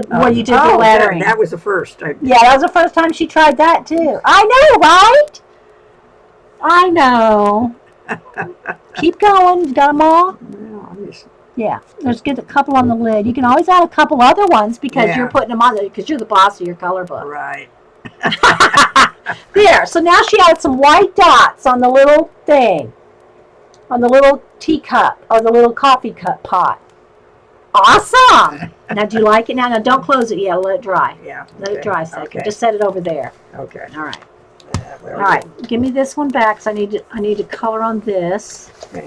Where you did the Oh, lettering. That was the first. Yeah, that was the first time she tried that too. I know, right? I know. Keep going. You got them all? Well, I'm just- Yeah. There's get a couple on the lid. You can always add a couple other ones because Yeah. you're putting them on there because you're the boss of your color book. Right. There. So now she added some white dots on the little thing, on the little teacup or the little coffee cup pot. Awesome. Now, do you like it now? Now, don't close it yet. Let it dry. Yeah. Let it dry a second. Okay. Just set it over there. Okay. All right. Well, All right. Give me this one back. 'Cause I need to color on this. Okay.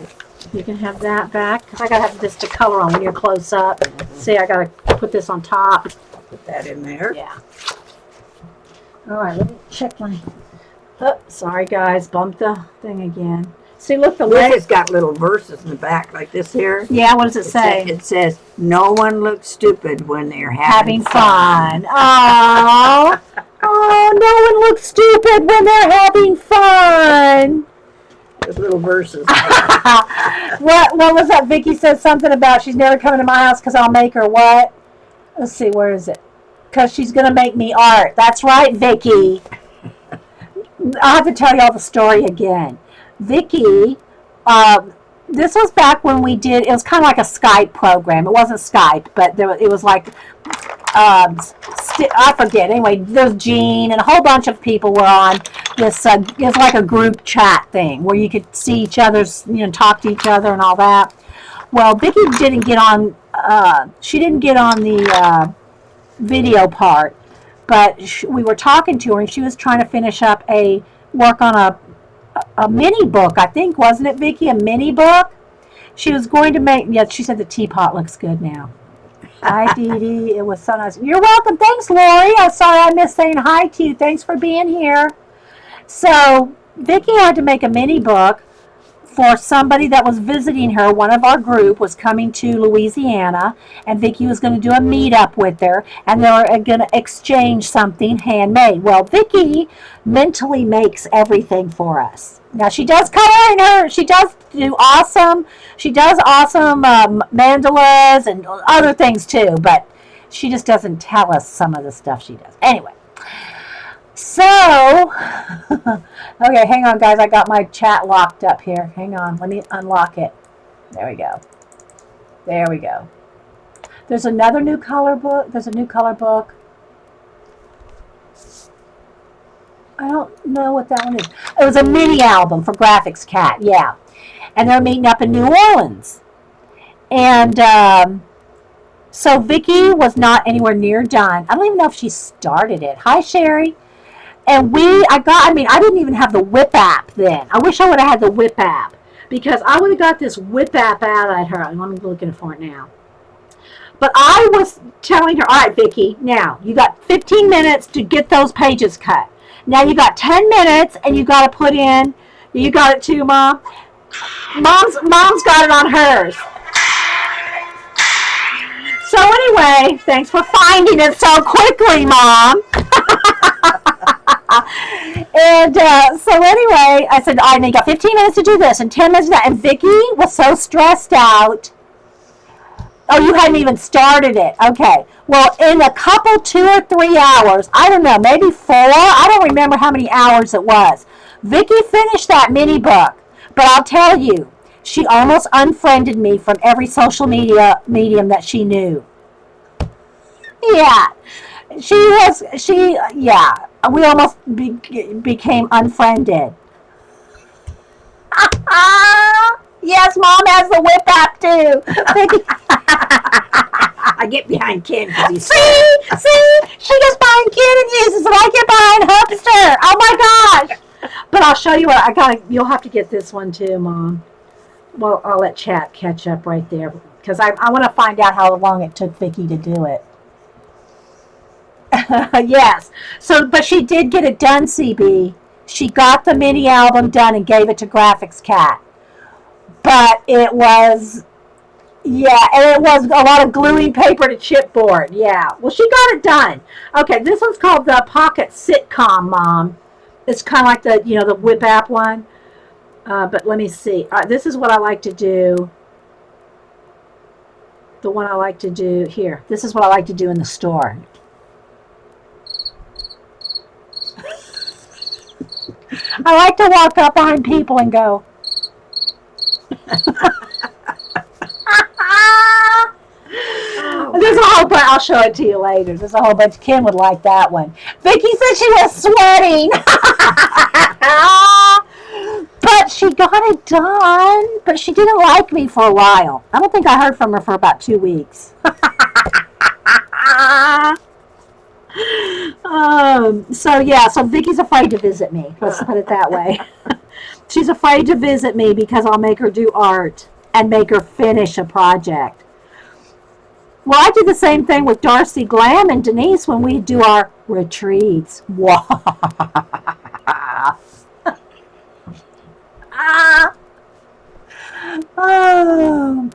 You can have that back because I gotta have this to color on when you're close up. See, I gotta put this on top. Put that in there. Yeah. All right. Let me check my. Oh, sorry guys. Bumped the thing again. See, look, the This leg. has got little verses in the back like this here. Yeah. What does it say? It says, "No one looks stupid when they're Having fun. Oh. Oh, no one looks stupid when they're having fun. There's little verses. What was that? Vicky said something about she's never coming to my house because I'll make her what? Let's see, where is it? Because she's going to make me art. That's right, Vicky. I'll have to tell you all the story again. Vicky, this was back when we did, it was kind of like a Skype program. It wasn't Skype, but it was like, I forget. Anyway, there's Jean and a whole bunch of people were on this. It's like a group chat thing where you could see each other's, talk to each other and all that. Well, Vicky didn't get on. She didn't get on the video part. But we were talking to her, and she was trying to finish up work on a mini book, I think, wasn't it, Vicki? A mini book? She was going to make, yeah, she said the teapot looks good now. Hi, Dee Dee. It was so nice. You're welcome. Thanks, Lori. I'm sorry I missed saying hi to you. Thanks for being here. So, Vicki had to make a mini book for somebody that was visiting her. One of our group was coming to Louisiana, and Vicki was going to do a meetup with her, and they were going to exchange something handmade. Well, Vicki mentally makes everything for us. Now, she does color in her. She does awesome mandalas and other things too, but she just doesn't tell us some of the stuff she does. Anyway. So, okay, hang on, guys. I got my chat locked up here. Hang on. Let me unlock it. There we go. There we go. There's another new color book. There's a new color book. I don't know what that one is. It was a mini album for Graphics Cat, yeah. And they're meeting up in New Orleans. And so Vicki was not anywhere near done. I don't even know if she started it. Hi, Sherry. And I didn't even have the Whip app then. I wish I would have had the Whip app, because I would have got this Whip app out at her. I'm looking for it now. But I was telling her, all right, Vicki, now you got 15 minutes to get those pages cut. Now you got 10 minutes, and you got to put in, you got it too, Mom? Mom's got it on hers. So anyway, thanks for finding it so quickly, Mom. And so anyway, I said, all right, you got 15 minutes to do this and 10 minutes to that. And Vicki was so stressed out. Oh, you hadn't even started it. Okay. Well, in a couple, 2 or 3 hours, I don't know, maybe 4. I don't remember how many hours it was. Vicki finished that mini book. But I'll tell you, she almost unfriended me from every social media medium that she knew. Yeah. We almost became unfriended. Yes, Mom has the Whip app too. I get behind Ken because he's See, she gets behind Ken and uses it. I get behind Hupster. Oh my gosh! But I'll show you what I got. You'll have to get this one too, Mom. Well, I'll let chat catch up right there, because I want to find out how long it took Vicki to do it. Yes. So, but she did get it done, CB. She got the mini album done and gave it to Graphics Cat. But it was, yeah, and it was a lot of gluing paper to chipboard. Yeah. Well, she got it done. Okay, this one's called the Pocket Sitcom, Mom. It's kind of like the Whip app one. But let me see. This is what I like to do. The one I like to do here. This is what I like to do in the store. I like to walk up behind people and go. There's a whole bunch. I'll show it to you later. There's a whole bunch. Kim would like that one. Vicki said she was sweating. But she got it done. But she didn't like me for a while. I don't think I heard from her for about 2 weeks. So Vicki's afraid to visit me. Let's put it that way. She's afraid to visit me because I'll make her do art and make her finish a project. Well, I do the same thing with Darcy Glam and Denise when we do our retreats. Oh.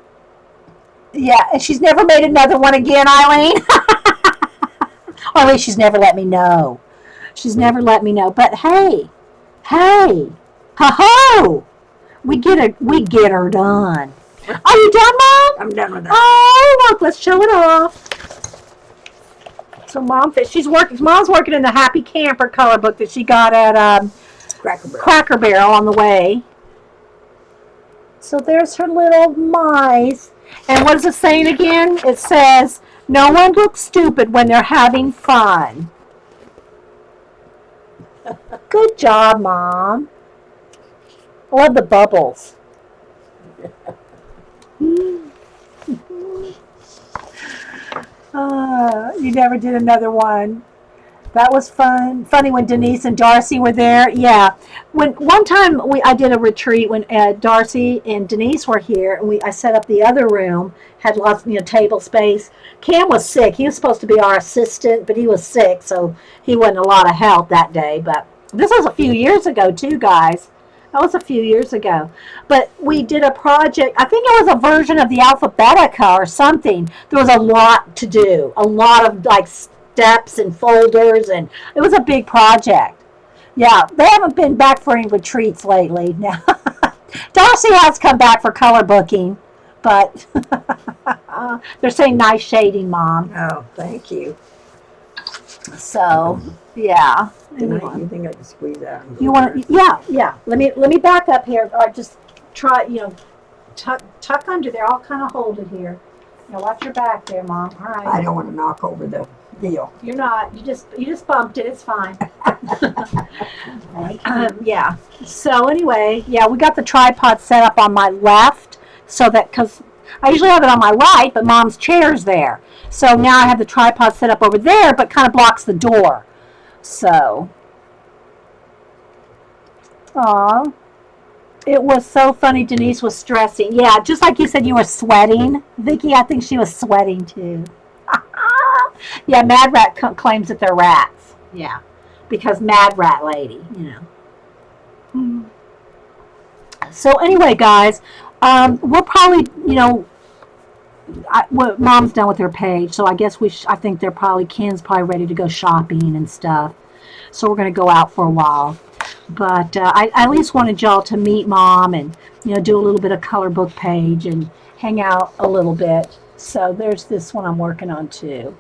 Yeah, and she's never made another one again, Eileen. Or at least she's never let me know. She's never let me know. But hey, ho, we get her done. Are you done, Mom? I'm done with that. Oh, look, let's show it off. So Mom's working in the Happy Camper color book that she got at Cracker Barrel on the way. So there's her little mice. And what is it saying again? It says, no one looks stupid when they're having fun. Good job, Mom. I love the bubbles. You never did another one. That was fun. Funny when Denise and Darcy were there. Yeah, when one time I did a retreat when Darcy and Denise were here, and I set up the other room, had lots table space. Cam was sick. He was supposed to be our assistant, but he was sick, so he wasn't a lot of help that day. But this was a few years ago too, guys. That was a few years ago. But we did a project. I think it was a version of the Alphabetica or something. There was a lot to do. A lot of steps and folders, and it was a big project. Yeah, they haven't been back for any retreats lately. Now, Darcy has come back for color booking, but they're saying nice shading, Mom. Oh, thank you. So, yeah. Anyway. You think I can squeeze out? You want? Yeah. Let me back up here. Or just try, tuck under there. I'll kind of hold it here. Now watch your back there, Mom. All right. I don't want to knock over the deal. You're not. You just bumped it. It's fine. Yeah. So anyway, yeah, we got the tripod set up on my left, so that because I usually have it on my right, but Mom's chair's there. So now I have the tripod set up over there, but kind of blocks the door. So, aw, it was so funny. Denise was stressing. Yeah, just like you said, you were sweating, Vicki. I think she was sweating too. Yeah, Mad Rat claims that they're rats. Yeah, because Mad Rat Lady, So anyway, guys, we'll probably, Mom's done with her page, so I guess I think Ken's probably ready to go shopping and stuff. So we're going to go out for a while. But I at least wanted y'all to meet Mom and, do a little bit of color book page and hang out a little bit. So there's this one I'm working on too.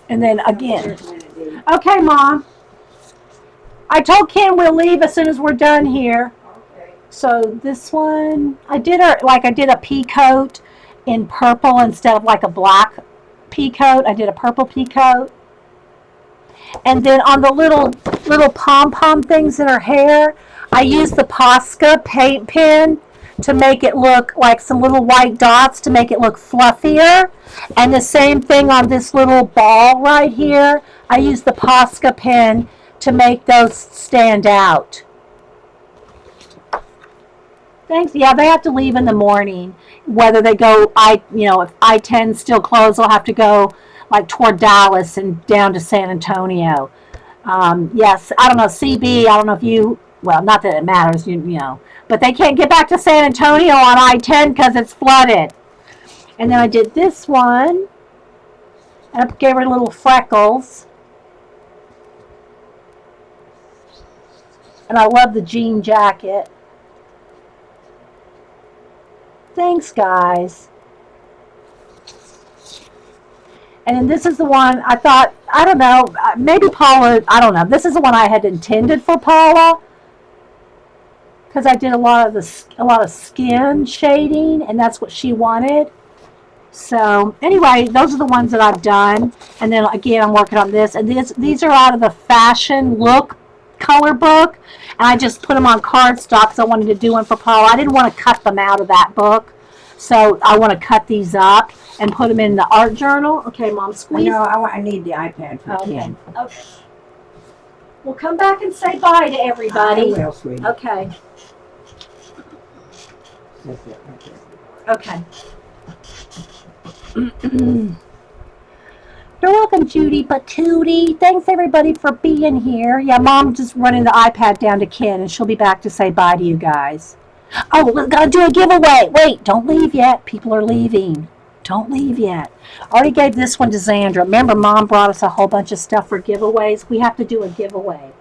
And then again. Okay, Mom. I told Ken we'll leave as soon as we're done here. Okay. So this one, I did a pea coat in purple instead of like a black pea coat. I did a purple pea coat. And then on the little pom-pom things in her hair, I used the Posca paint pen to make it look like some little white dots to make it look fluffier. And the same thing on this little ball right here. I used the Posca pen to make those stand out. Thanks. Yeah, they have to leave in the morning. Whether they go, if I-10's still closed, they'll have to go like toward Dallas and down to San Antonio. Yes, I don't know, CB, I don't know if not that it matters, but they can't get back to San Antonio on I-10 because it's flooded. And then I did this one, and I gave her little freckles. And I love the jean jacket. Thanks, guys. And then this is the one I thought, I don't know, maybe Paula, I don't know. This is the one I had intended for Paula. Because I did a lot of skin shading, and that's what she wanted. So anyway, those are the ones that I've done. And then again, I'm working on this. And these are out of the Fashion Look color book, and I just put them on cardstock because I wanted to do one for Paula. I didn't want to cut them out of that book, so I want to cut these up and put them in the art journal. Okay, Mom, squeeze. No, I need the iPad for Ken. Okay. We'll come back and say bye to everybody. I will, sweetie. Okay. That's it, right there. Okay. You're welcome, Judy Patootie. Thanks, everybody, for being here. Yeah, Mom's just running the iPad down to Ken, and she'll be back to say bye to you guys. Oh, we're going to do a giveaway. Wait, don't leave yet. People are leaving. Don't leave yet. I already gave this one to Zandra. Remember, Mom brought us a whole bunch of stuff for giveaways? We have to do a giveaway.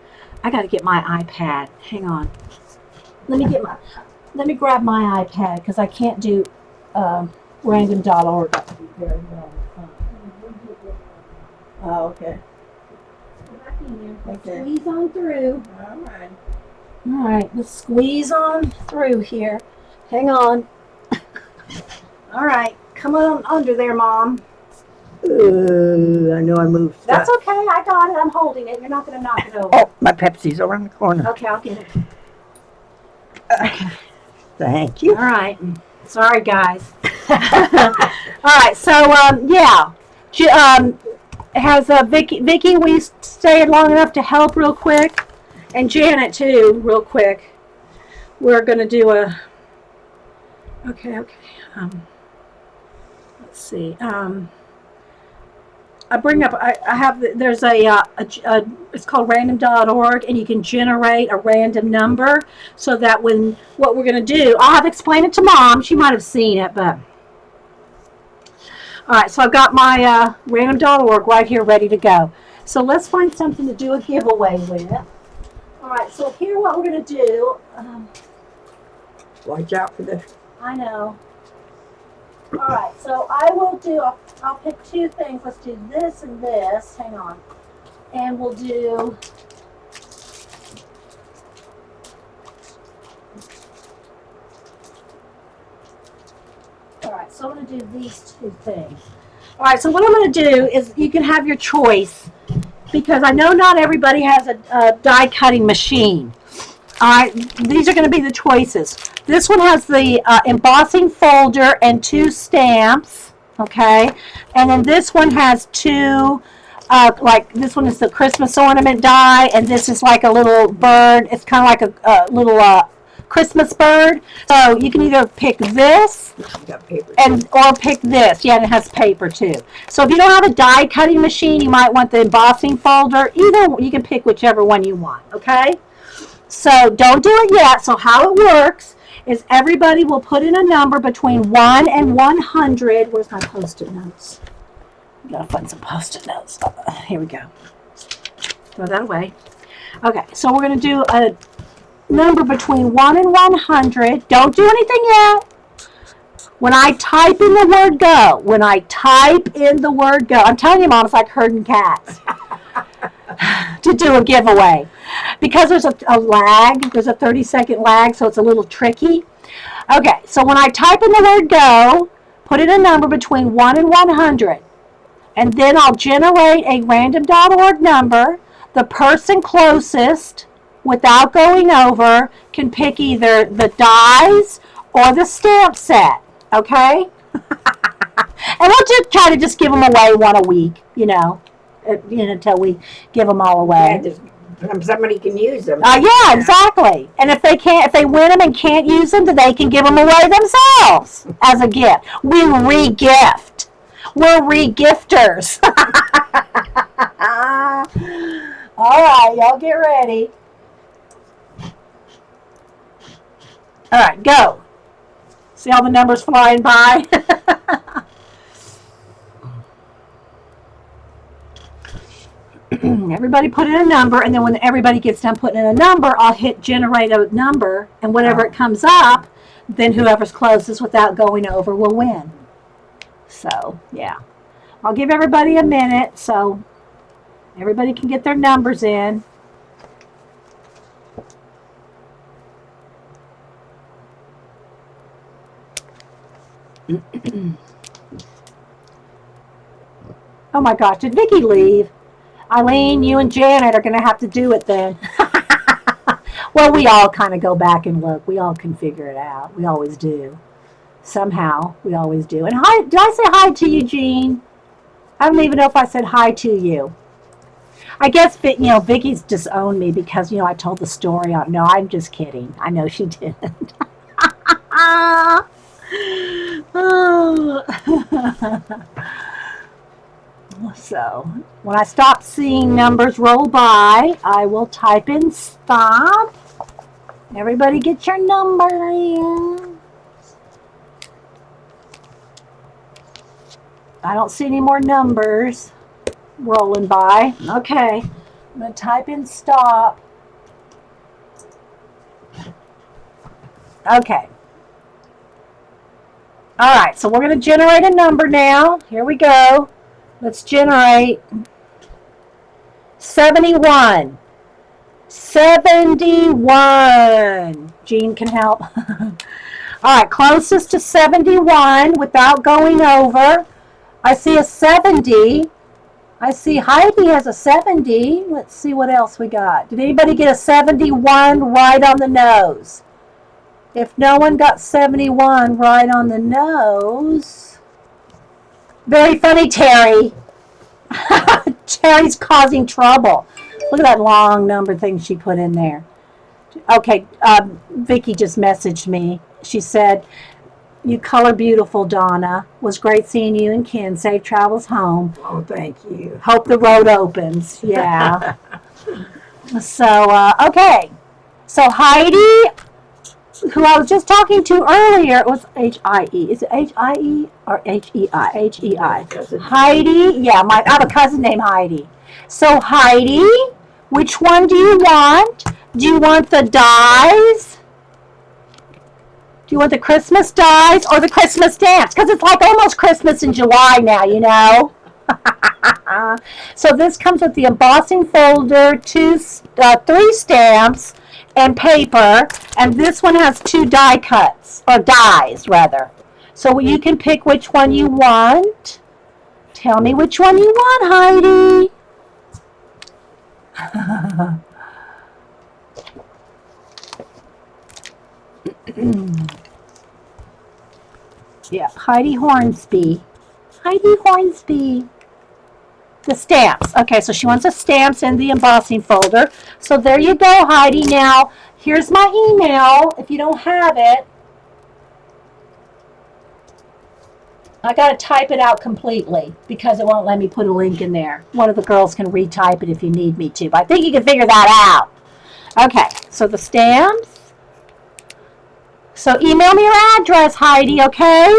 I got to get my iPad. Hang on. Let me grab my iPad, because I can't do random.org. Oh, okay. Okay. Squeeze on through. All right. All right, let's squeeze on through here. Hang on. All right, come on under there, Mom. I know I moved stuff. That's okay. I got it. I'm holding it. You're not going to knock it over. Oh, my Pepsi's around the corner. Okay, I'll get it. Okay. Thank you. All right. Sorry, guys. All right. So, yeah. Has Vicky, we stayed long enough to help real quick? And Janet, too, real quick. We're going to do a... Okay. Let's see. I bring up, I have, there's it's called random.org, and you can generate a random number so that when, what we're going to do, I'll have explained it to Mom. She might have seen it, but. All right, so I've got my random.org right here ready to go. So let's find something to do a giveaway with. All right, so here what we're going to do. Watch out for the... I know. All right, so I will do, I'll pick two things. Let's do this and this. Hang on. And we'll do, all right, so I'm going to do these two things. All right, so what I'm going to do is you can have your choice because I know not everybody has a die cutting machine. All right, these are going to be the choices. This one has the embossing folder and 2 stamps, okay? And then this one has 2, like this one is the Christmas ornament die, and this is like a little bird. It's kind of like a little Christmas bird. So you can either pick this or pick this. Yeah, and it has paper too. So if you don't have a die cutting machine, you might want the embossing folder. Either you can pick whichever one you want, okay? So don't do it yet. So how it works is everybody will put in a number between 1 and 100. Where's my Post-it notes? I gotta find some Post-it notes. Here we go. Throw that away. Okay, so we're gonna do a number between 1 and 100. Don't do anything yet. When I type in the word go, I'm telling you, Mom, it's like herding cats to do a giveaway. Because there's a lag, there's a 30-second lag, so it's a little tricky. Okay, so when I type in the word go, put in a number between 1 and 100. And then I'll generate a random.org number. The person closest, without going over, can pick either the dies or the stamp set. Okay? And we'll just try to just give them away one a week, until we give them all away. Yeah, somebody can use them. Yeah, exactly. And if they win them and can't use them, then they can give them away themselves as a gift. We re-gift. We're re-gifters. All right, y'all get ready. All right, go. See all the numbers flying by? Everybody put in a number, and then when everybody gets done putting in a number, I'll hit generate a number, and whatever it comes up, then whoever's closest without going over will win. So, yeah. I'll give everybody a minute so everybody can get their numbers in. Oh my gosh, did Vicki leave? Eileen, you and Janet are going to have to do it then. Well, we all kind of go back and look. We all can figure it out. We always do. Somehow, we always do. And hi, did I say hi to you, Jean? I don't even know if I said hi to you. I guess, Vicki's disowned me because, I told the story. No, I'm just kidding. I know she didn't. Oh. So, when I stop seeing numbers roll by, I will type in stop. Everybody get your number in. I don't see any more numbers rolling by. Okay, I'm going to type in stop. Okay. All right, so we're going to generate a number now. Here we go. Let's generate 71. 71. Jean can help. All right, closest to 71 without going over. I see a 70. I see Heidi has a 70. Let's see what else we got. Did anybody get a 71 right on the nose? If no one got 71 right on the nose. Very funny, Terry. Terry's causing trouble. Look at that long number thing she put in there. Okay, Vicky just messaged me. She said, "You color beautiful, Donna. Was great seeing you and Ken. Safe travels home. Oh, thank you. Hope the road opens." Yeah. So, okay. So Heidi, who I was just talking to earlier, it was H-I-E. Is it H-I-E or H-E-I? H-E-I. Heidi. Yeah, I have a cousin named Heidi. So Heidi, which one do you want? Do you want the dies? Do you want the Christmas dies or the Christmas stamps? Because it's like almost Christmas in July now, you know. So this comes with the embossing folder, 3 stamps, and paper. And this one has 2 die cuts, or dies rather. So you can pick which one you want. Tell me which one you want, Heidi. Yeah, Heidi Hornsby. Heidi Hornsby. The stamps. Okay, so she wants the stamps in the embossing folder. So there you go, Heidi. Now, here's my email. If you don't have it, I got to type it out completely because it won't let me put a link in there. One of the girls can retype it if you need me to, but I think you can figure that out. Okay, so the stamps. So email me your address, Heidi, okay?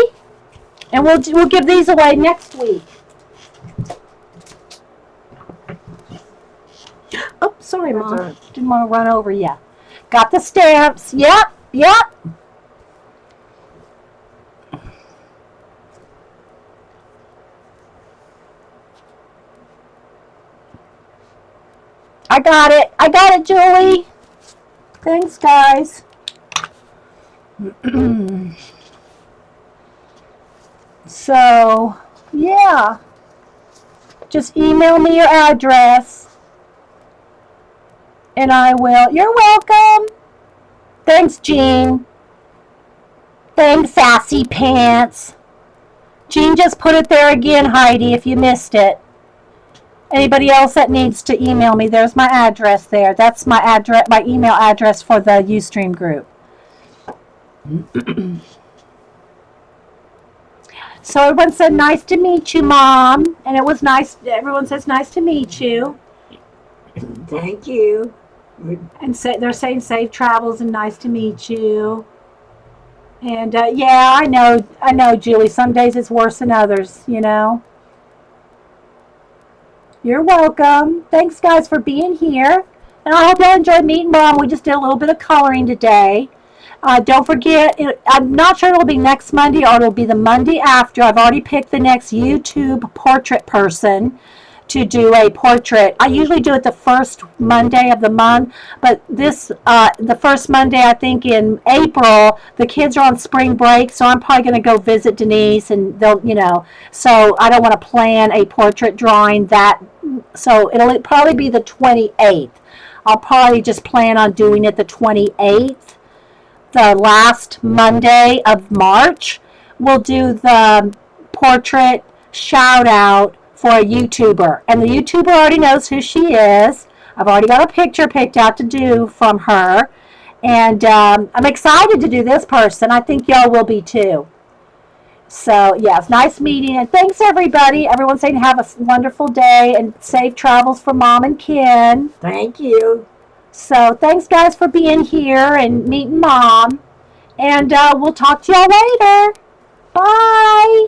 And we'll give these away next week. Oh, sorry, Mom. Right. Didn't want to run over you. Got the stamps. Yep. I got it, Julie. Thanks, guys. So, yeah. Just email me your address. And I will. You're welcome. Thanks, Jean. Thanks, Sassy Pants. Jean just put it there again, Heidi, if you missed it. Anybody else that needs to email me, there's my address there. That's my address, my email address for the Ustream group. So everyone said, "Nice to meet you, Mom." And it was nice. Everyone says, "Nice to meet you." Thank you. And they're saying safe travels and nice to meet you. And yeah, I know, Julie. Some days it's worse than others, you know. You're welcome. Thanks, guys, for being here. And I hope y'all enjoyed meeting Mom. We just did a little bit of coloring today. Don't forget, I'm not sure it'll be next Monday or it'll be the Monday after. I've already picked the next YouTube portrait person to do a portrait. I usually do it the first Monday of the month, but the first Monday, I think in April, the kids are on spring break, so I'm probably going to go visit Denise, and they'll, so I don't want to plan a portrait drawing so it'll probably be the 28th. I'll probably just plan on doing it the 28th. The last Monday of March, we'll do the portrait shout out for a YouTuber. And the YouTuber already knows who she is. I've already got a picture picked out to do from her. And I'm excited to do this person. I think y'all will be too. So, yeah, it's nice meeting. And thanks, everybody. Everyone's saying have a wonderful day and safe travels for Mom and Ken. Thank you. So thanks, guys, for being here and meeting Mom. And we'll talk to y'all later. Bye.